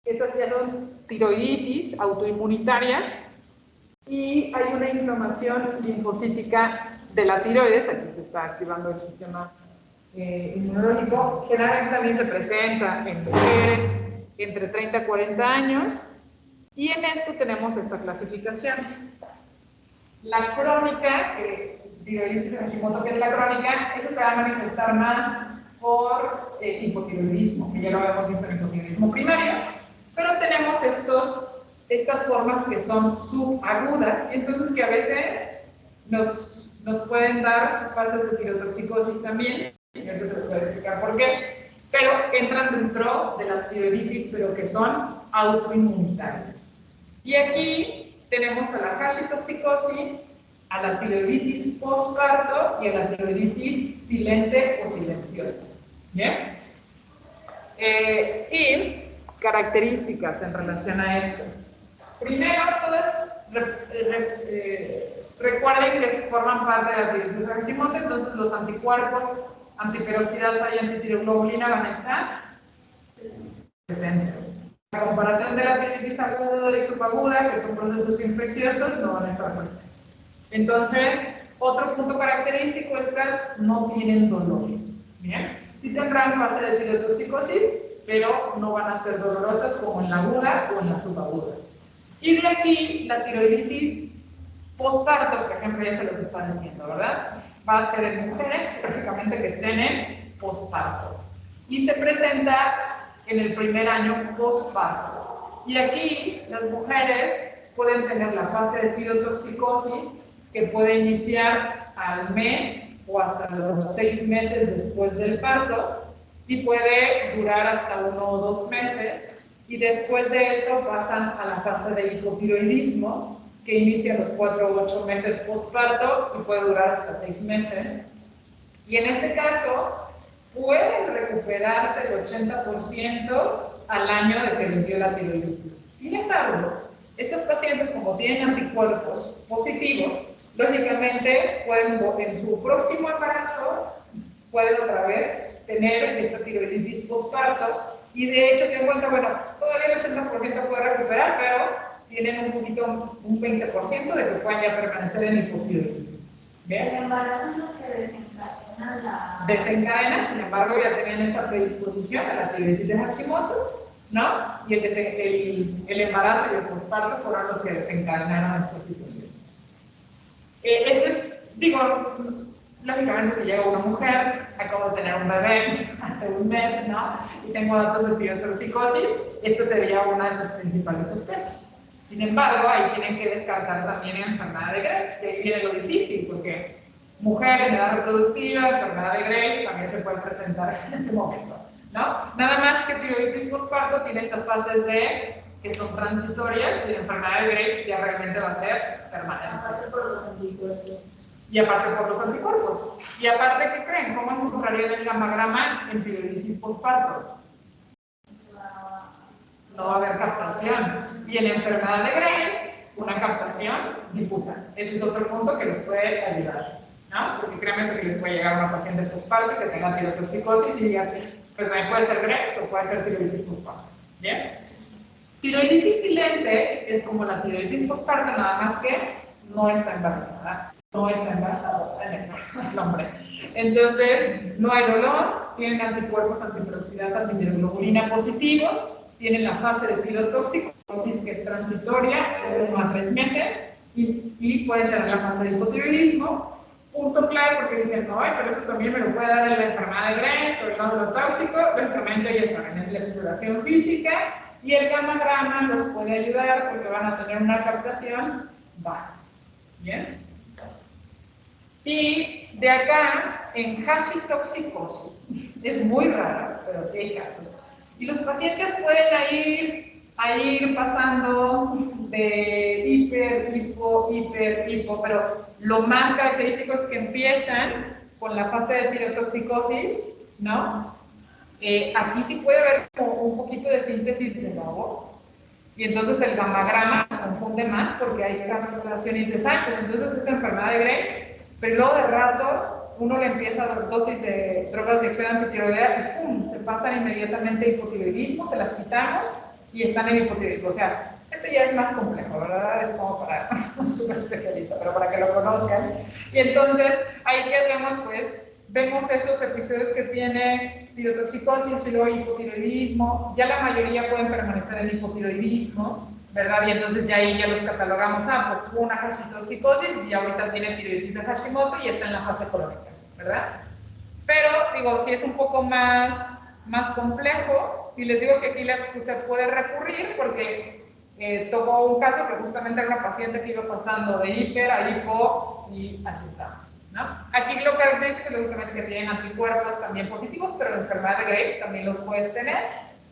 estas ya son tiroiditis autoinmunitarias, y hay una inflamación linfocítica de la tiroides, aquí se está activando el sistema inmunológico. Generalmente también se presenta en mujeres entre 30 y 40 años, y en esto tenemos esta clasificación. La crónica, tiroiditis de Hashimoto, que es la crónica, eso se va a manifestar más por hipotiroidismo, que ya lo habíamos visto en hipotiroidismo primario, pero tenemos estas formas que son subagudas, y entonces que a veces nos pueden dar fases de tirotoxicosis también, y ahorita se les puede explicar por qué, pero entran dentro de las tiroiditis, pero que son autoinmunitarias. Y aquí tenemos a la hashitoxicosis, a la tiroiditis postparto y a la tiroiditis silente o silenciosa. ¿Bien? Y características en relación a esto. Primero, todas recuerden que forman parte de la tiroiditis de Hashimoto, entonces los anticuerpos antiperoxidasa y antitiroglobulina van a estar presentes. La comparación de la tiroiditis aguda y subaguda, que son procesos infecciosos, no van a estar presentes. Entonces, otro punto característico, estas no tienen dolor. Bien, sí tendrán fase de tirotoxicosis, pero no van a ser dolorosas como en la aguda o en la subaguda. Y de aquí la tiroiditis postparto, por ejemplo, ya se los están diciendo, ¿verdad? Va a ser en mujeres, prácticamente que estén en postparto. Y se presenta en el primer año postparto. Y aquí las mujeres pueden tener la fase de tirotoxicosis que puede iniciar al mes o hasta los 6 meses después del parto y puede durar hasta 1 o 2 meses y después de eso pasan a la fase de hipotiroidismo que inicia a los 4 o 8 meses postparto y puede durar hasta 6 meses. Y en este caso pueden recuperarse el 80% al año de que les dio la tiroiditis. Sin embargo, estos pacientes, como tienen anticuerpos positivos, lógicamente pueden, en su próximo embarazo, pueden otra vez tener esta tiroiditis postparto y de hecho se dan cuenta, bueno, todavía el 80% puede recuperar, pero tienen un 20% de que puedan ya permanecer en hipotiroidismo. ¿Bien? El embarazo es lo que desencadena la... Desencadena, sin embargo, ya tenían esa predisposición a la tiroiditis de Hashimoto, ¿no? Y el embarazo y el posparto fueron los que desencadenaron esta situación. Esto es, digo, lógicamente si llega una mujer, acabo de tener un bebé hace un mes, ¿no? Y tengo datos de tirotoxicosis, esto sería una de sus principales sospechas. Sin embargo, ahí tienen que descartar también enfermedad de Graves, que ahí viene lo difícil, porque mujer en edad reproductiva, enfermedad de Graves también se puede presentar en ese momento, ¿no? Nada más que tiroiditis postparto tiene estas fases de que son transitorias y la enfermedad de Graves ya realmente va a ser permanente. Aparte por los anticuerpos. Y aparte por los anticuerpos. Y aparte, ¿qué creen? ¿Cómo encontrarían el gamagrama en tiroiditis postparto? No va a haber captación. Y en la enfermedad de Graves, una captación difusa. Ese es otro punto que les puede ayudar, ¿no? Porque créanme que si les puede llegar a una paciente postparto que tenga tirotoxicosis y diga así, pues también puede ser Graves o puede ser tiroiditis postparto. ¿Bien? Tiroiditis silente es como la tiroiditis postparto, nada más que no está embarazada. No está embarazada el hombre. Entonces, no hay dolor, tienen anticuerpos antiperoxidasa, antitiroglobulina positivos, tienen la fase de tirotoxicosis que es transitoria, de 1 a 3 meses, y pueden tener la fase de hipotiroidismo. Punto clave porque dicen, no, pero eso también me lo puede dar en la enfermedad de Graves o el nódulo tóxico. Lógicamente, ya saben, es la exploración física y el gamagrama los puede ayudar porque van a tener una captación baja. ¿Bien? Y de acá, en hashitoxicosis, es muy raro, pero sí hay casos. Y los pacientes pueden ir pasando de hipo, pero lo más característico es que empiezan con la fase de tirotoxicosis, ¿no? Aquí sí puede haber como un poquito de síntesis de nuevo, y entonces el gamagrama se confunde más porque hay captación y dices, pues entonces es enfermedad de Graves, pero luego de rato uno le empieza a dar dosis de drogas de acción antitiroidea y ¡pum! Se pasan inmediatamente a hipotiroidismo, se las quitamos y están en hipotiroidismo. O sea, esto ya es más complejo, ¿verdad? Es como para un super especialista, pero para que lo conozcan. Y entonces, ahí que hacemos, pues, vemos esos episodios que tiene tirotoxicosis y luego hipotiroidismo. Ya la mayoría pueden permanecer en hipotiroidismo, ¿verdad? Y entonces ya ahí ya los catalogamos, pues tuvo una hashitoxicosis y ahorita tiene tiroiditis de Hashimoto y está en la fase crónica, ¿verdad? Pero, digo, sí es un poco más complejo, y les digo que aquí se puede recurrir porque tocó un caso que justamente era una paciente que iba pasando de hiper a hipo y así estamos, ¿no? Aquí lo característico es lógicamente que tienen anticuerpos también positivos, pero la enfermedad de Graves también los puedes tener,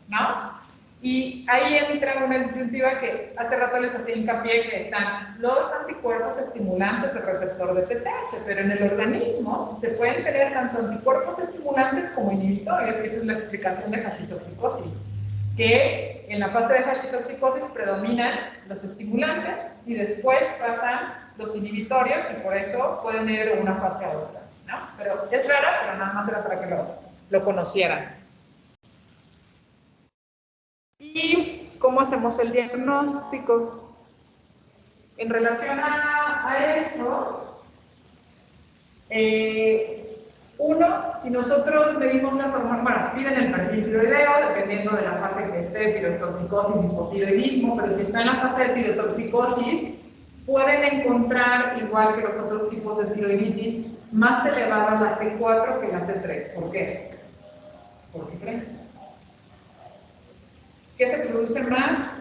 ¿no? Y ahí entra una disyuntiva que hace rato les hacía hincapié que están los anticuerpos estimulantes del receptor de TSH, pero en el organismo se pueden tener tanto anticuerpos estimulantes como inhibitorios, y esa es la explicación de hashitoxicosis, que en la fase de hashitoxicosis predominan los estimulantes y después pasan los inhibitorios y por eso pueden ir de una fase a otra. ¿no? Pero es rara, pero nada más era para que lo conocieran. ¿Y cómo hacemos el diagnóstico? En relación a esto, uno, si nosotros medimos las hormonas, bueno, piden el perfil tiroideo, dependiendo de la fase que esté, tirotoxicosis, hipotiroidismo, pero si está en la fase de tirotoxicosis, pueden encontrar, igual que los otros tipos de tiroiditis, más elevada la T4 que la T3. ¿Por qué? ¿Por qué creen? ¿Qué se produce más?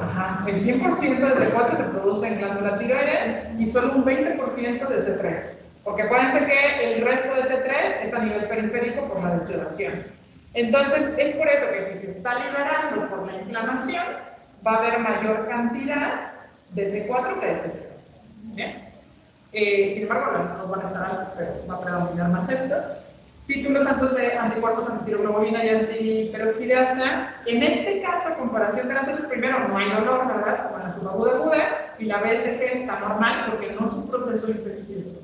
Ajá, el 100% de T4 se produce en glándula tiroides y solo un 20% de T3. Porque acuérdense que el resto de T3 es a nivel periférico por la deshidratación. Entonces, es por eso que si se está liberando por la inflamación, va a haber mayor cantidad de T4 que de T3. ¿Bien? Sin embargo, no van a estar altos, pero va a predominar más esto. Títulos altos de anticuerpos, antitiroglobulina y antiperoxidasa. En este caso, a comparación de las otras, primero no hay dolor, ¿verdad? Como en la subaguda aguda, y la BSG está normal porque no es un proceso infeccioso.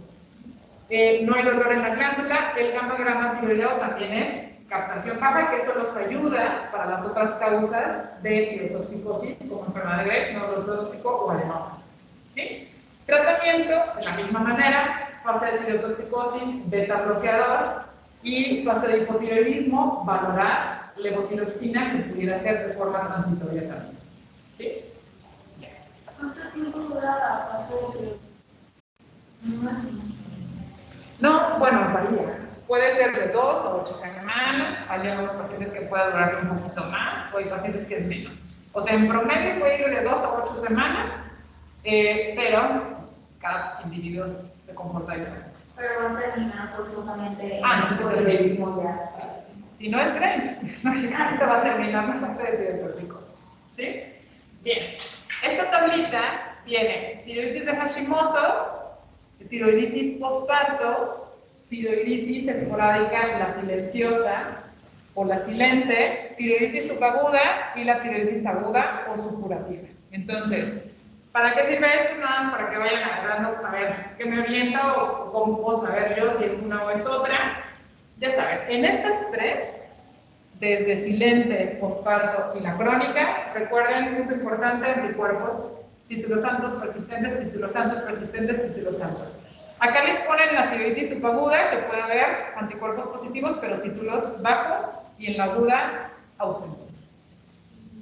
No hay dolor en la glándula. El gamma-grama tiroideo también es captación baja, que eso nos ayuda para las otras causas de tirotoxicosis, como enfermedad de Graves, neurotóxico o adenoma. ¿Sí? Tratamiento, de la misma manera, fase de tirotoxicosis, beta bloqueador, y fase de hipotiroidismo, valorar levotiroxina, que pudiera ser de forma transitoria también. ¿Sí? ¿Cuánto tiempo dura la fase de tiroiditis? No, bueno, varía. Puede ser de 2 a 8 semanas, hay algunos pacientes que pueden durar un poquito más, o hay pacientes que es menos. O sea, en promedio puede ir de 2 a 8 semanas, pero pues, cada individuo se comporta diferente. Pero no termina forzosamente no se termina. mismo ya. Si no es Graves, no llegaste, va a terminar la fase de tirotoxicosis. ¿Sí? Bien. Esta tablita tiene tiroiditis de Hashimoto, tiroiditis postparto, tiroiditis esporádica, la silenciosa o la silente, tiroiditis subaguda y la tiroiditis aguda o supurativa. Entonces, ¿para qué sirve esto? Nada más para que vayan agarrando, a ver qué me orienta o cómo puedo saber yo si es una o es otra. Ya saben, en estas tres, desde silente, posparto y la crónica, recuerden, un punto importante, anticuerpos, títulos altos persistentes, títulos altos persistentes, títulos altos. Acá les ponen la tiroiditis subaguda, que puede haber anticuerpos positivos, pero títulos bajos, y en la aguda, ausentes.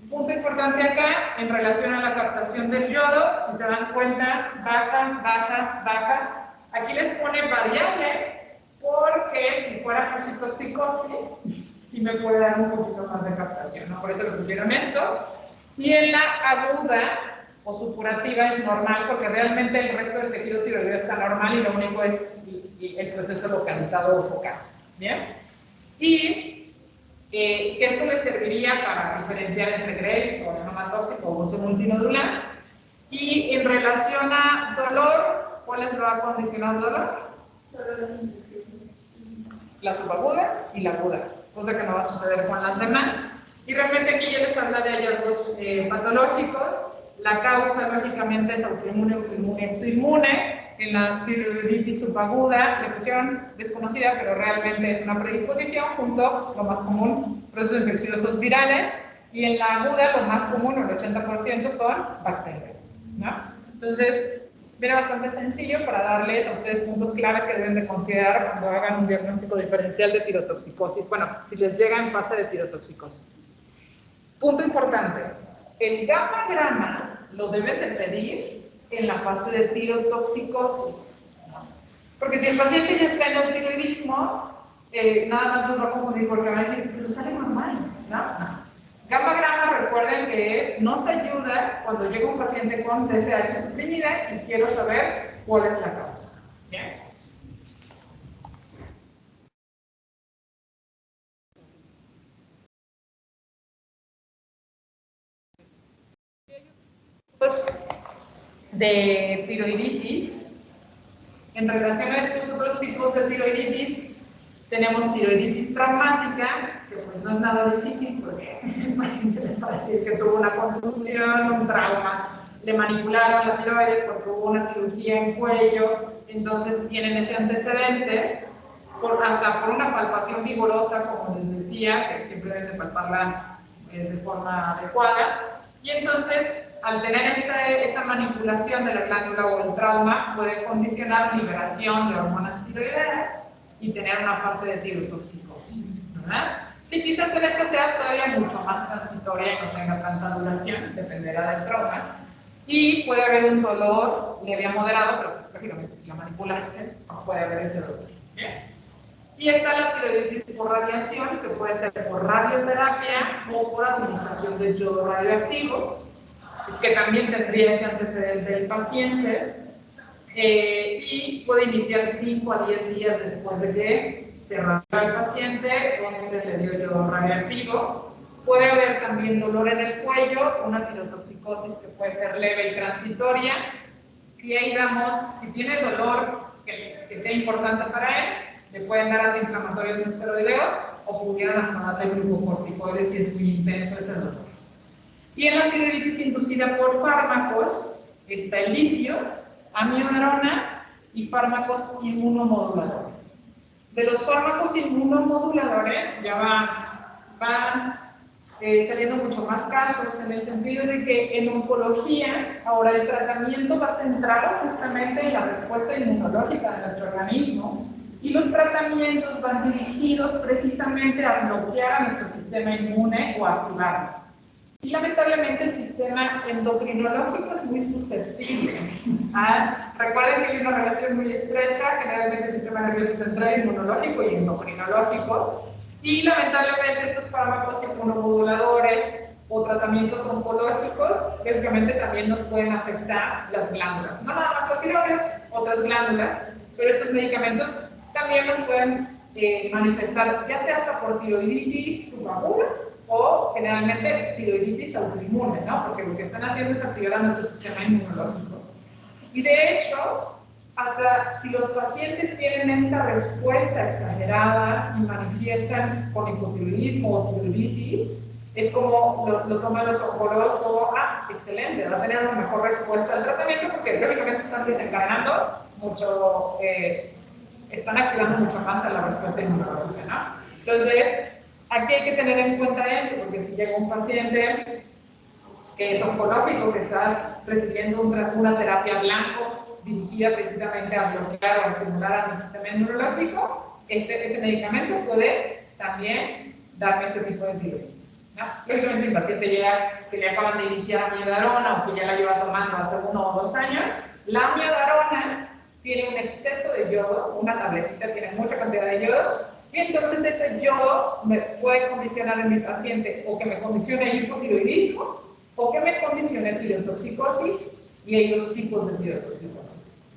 Punto importante acá, en relación a la captación del yodo, si se dan cuenta, baja, baja, baja. Aquí les pone variable, porque si fuera toxicosis, sí me puede dar un poquito más de captación, ¿no? Por eso le pusieron esto. Y en la aguda o supurativa es normal, porque realmente el resto del tejido tiroideo está normal y lo único es el proceso localizado o focal. ¿Bien? Y que esto les serviría para diferenciar entre Graves o adenoma tóxico o uso multinodular. Y en relación a dolor, ¿cuál es lo ha condicionado el dolor? Solo las infecciones. La subaguda y la aguda, cosa que no va a suceder con las demás. Y realmente aquí ya les habla de hallazgos patológicos. La causa, lógicamente, es autoinmune, autoinmune. En la tiroiditis subaguda, depresión desconocida, pero realmente es una predisposición, junto, lo más común, procesos infecciosos virales. Y en la aguda, lo más común, el 80%, son bacterias, ¿no? Entonces, viene bastante sencillo para darles a ustedes puntos claves que deben de considerar cuando hagan un diagnóstico diferencial de tirotoxicosis. Bueno, si les llega en fase de tirotoxicosis. Punto importante, el gamma-grama lo deben de pedir en la fase de tirotoxicosis, ¿no? Porque si el paciente ya está en el tiroidismo, nada más nos va a confundir porque van a decir, pero sale normal, ¿no? No. Gamma-grama, recuerden que nos ayuda cuando llega un paciente con TSH suprimida y quiero saber cuál es la causa. ¿Bien? De tiroiditis, en relación a estos otros tipos de tiroiditis, tenemos tiroiditis traumática, que pues no es nada difícil porque el paciente les va a decir que tuvo una contusión, un trauma, le manipularon la tiroides porque hubo una cirugía en cuello, entonces tienen ese antecedente, hasta por una palpación vigorosa, como les decía, que siempre deben de palparla de forma adecuada, y entonces al tener esa manipulación de la glándula o el trauma, puede condicionar liberación de hormonas tiroideas y tener una fase de tirotoxicosis, ¿verdad? Y quizás en esta sea todavía mucho más transitoria y no tenga tanta duración, dependerá del trauma, y puede haber un dolor leve a moderado, pero pues prácticamente si la manipulaste, no puede haber ese dolor. ¿Bien? Y está la tiroiditis por radiación, que puede ser por radioterapia o por administración de yodo radioactivo, que también tendría ese antecedente del paciente, y puede iniciar 5 a 10 días después de que se radió al paciente o se le dio yodo radioactivo. Puede haber también dolor en el cuello, una tirotoxicosis que puede ser leve y transitoria, y ahí damos, si tiene dolor que sea importante para él, le pueden dar antiinflamatorios no esteroideos o pudieran hasta darle glucocorticoides si es muy intenso ese dolor. Y en la tiroiditis inducida por fármacos está el litio, amiodarona y fármacos inmunomoduladores. De los fármacos inmunomoduladores ya van saliendo mucho más casos en el sentido de que en oncología ahora el tratamiento va centrado justamente en la respuesta inmunológica de nuestro organismo y los tratamientos van dirigidos precisamente a bloquear a nuestro sistema inmune o a activarlo. Y lamentablemente el sistema endocrinológico es muy susceptible. Recuerden que hay una relación muy estrecha, generalmente el sistema nervioso central, inmunológico y endocrinológico. Y lamentablemente estos fármacos inmunomoduladores o tratamientos oncológicos, lógicamente también nos pueden afectar las glándulas. No nada más la tiroides, otras glándulas, pero estos medicamentos también nos pueden manifestar, ya sea hasta por tiroiditis subaguda, o generalmente tiroiditis autoinmune, ¿no? Porque lo que están haciendo es activar a nuestro sistema inmunológico. Y de hecho, hasta si los pacientes tienen esta respuesta exagerada y manifiestan con hipotiroidismo o tiroiditis, es como lo toman los oncólogos como, excelente, va a tener una mejor respuesta al tratamiento porque lógicamente están desencadenando mucho, están activando mucho más a la respuesta inmunológica, ¿no? Entonces, aquí hay que tener en cuenta esto, porque si llega un paciente que es oncológico, que está recibiendo una terapia blanco dirigida precisamente a bloquear o a estimular al sistema inmunológico, ese medicamento puede también darme este tipo de tiroiditis, ¿no? Lógicamente, si el paciente llega que le acaban de iniciar amiodarona o que ya la lleva tomando hace 1 o 2 años, la amiodarona tiene un exceso de yodo, una tabletita tiene mucha cantidad de yodo, y entonces ese yodo me puede condicionar en mi paciente o que me condicione hipotiroidismo o que me condicione tirotoxicosis, y hay 2 tipos de tirotoxicosis.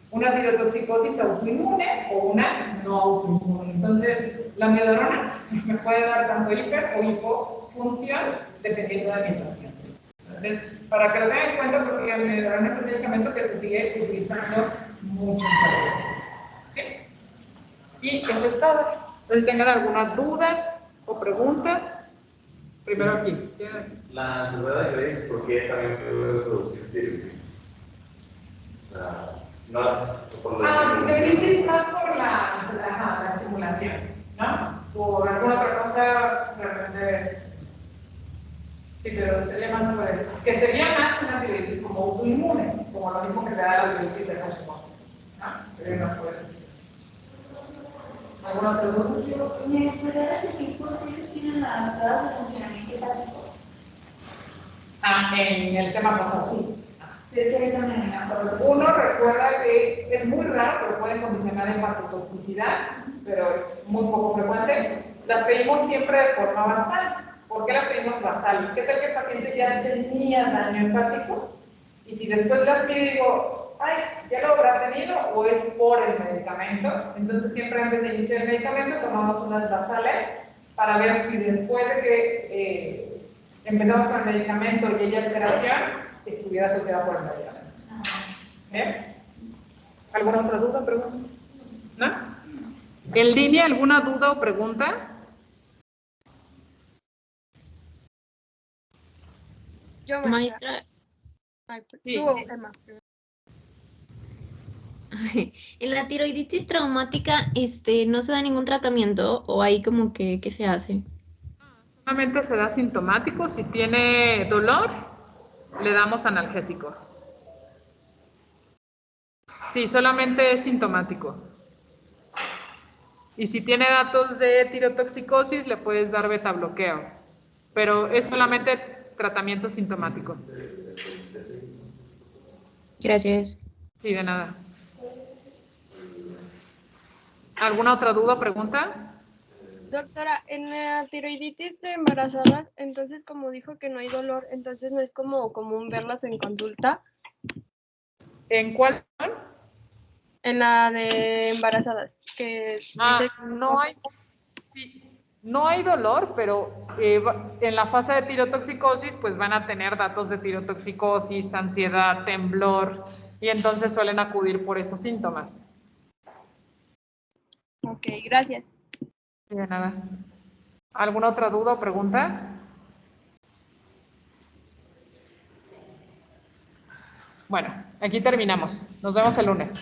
Una tirotoxicosis autoinmune o una no autoinmune. Entonces, la amiodarona me puede dar tanto hiper o hipofunción dependiendo de mi paciente. Entonces, para que lo tengan en cuenta, porque la amiodarona es un medicamento que se sigue utilizando mucho en salud. ¿Okay? Y eso es todo. Entonces, ¿tengan alguna duda o pregunta? Primero aquí. La duda de creer es por qué también puede producir tiroiditis. Tiroiditis más por la estimulación, ¿no? Por alguna otra cosa, realmente. Sí, pero sería más por eso. Que sería más una tiroiditis como autoinmune, como lo mismo que te da la tiroiditis de Hashimoto, ¿no? Pero no puede ser. ¿Alguna otra duda? ¿Me podría repetir por qué se tienen las pruebas de funcionamiento hepático? En el tema pasado. Sí. Uno recuerda que es muy raro, pero pueden condicionar hepatotoxicidad, pero es muy poco frecuente. Las pedimos siempre de forma basal. ¿Por qué las pedimos basal? ¿Qué tal que el paciente ya tenía daño hepático? Y si después las pido y digo, ¿ya lo habrá tenido o es por el medicamento? Entonces siempre antes de iniciar el medicamento tomamos unas basales para ver si después de que empezamos con el medicamento y hay alteración, estuviera asociada por el medicamento. ¿Alguna otra duda o pregunta? ¿No? ¿En línea alguna duda o pregunta? Yo, Maestra, Ay, sí. Emma. En la tiroiditis traumática, ¿no se da ningún tratamiento o ahí como que, ¿qué se hace? Solamente se da sintomático. Si tiene dolor, le damos analgésico. Sí, solamente es sintomático. Y si tiene datos de tirotoxicosis, le puedes dar betabloqueo. Pero es solamente tratamiento sintomático. Gracias. Sí, de nada. ¿Alguna otra duda o pregunta? Doctora, en la tiroiditis de embarazadas, entonces como dijo que no hay dolor, entonces no es como común verlas en consulta. ¿En cuál? En la de embarazadas, que dice... no hay, sí, no hay dolor, pero en la fase de tirotoxicosis pues van a tener datos de tirotoxicosis, ansiedad, temblor, y entonces suelen acudir por esos síntomas. Ok, gracias. De nada. ¿Alguna otra duda o pregunta? Bueno, aquí terminamos. Nos vemos el lunes.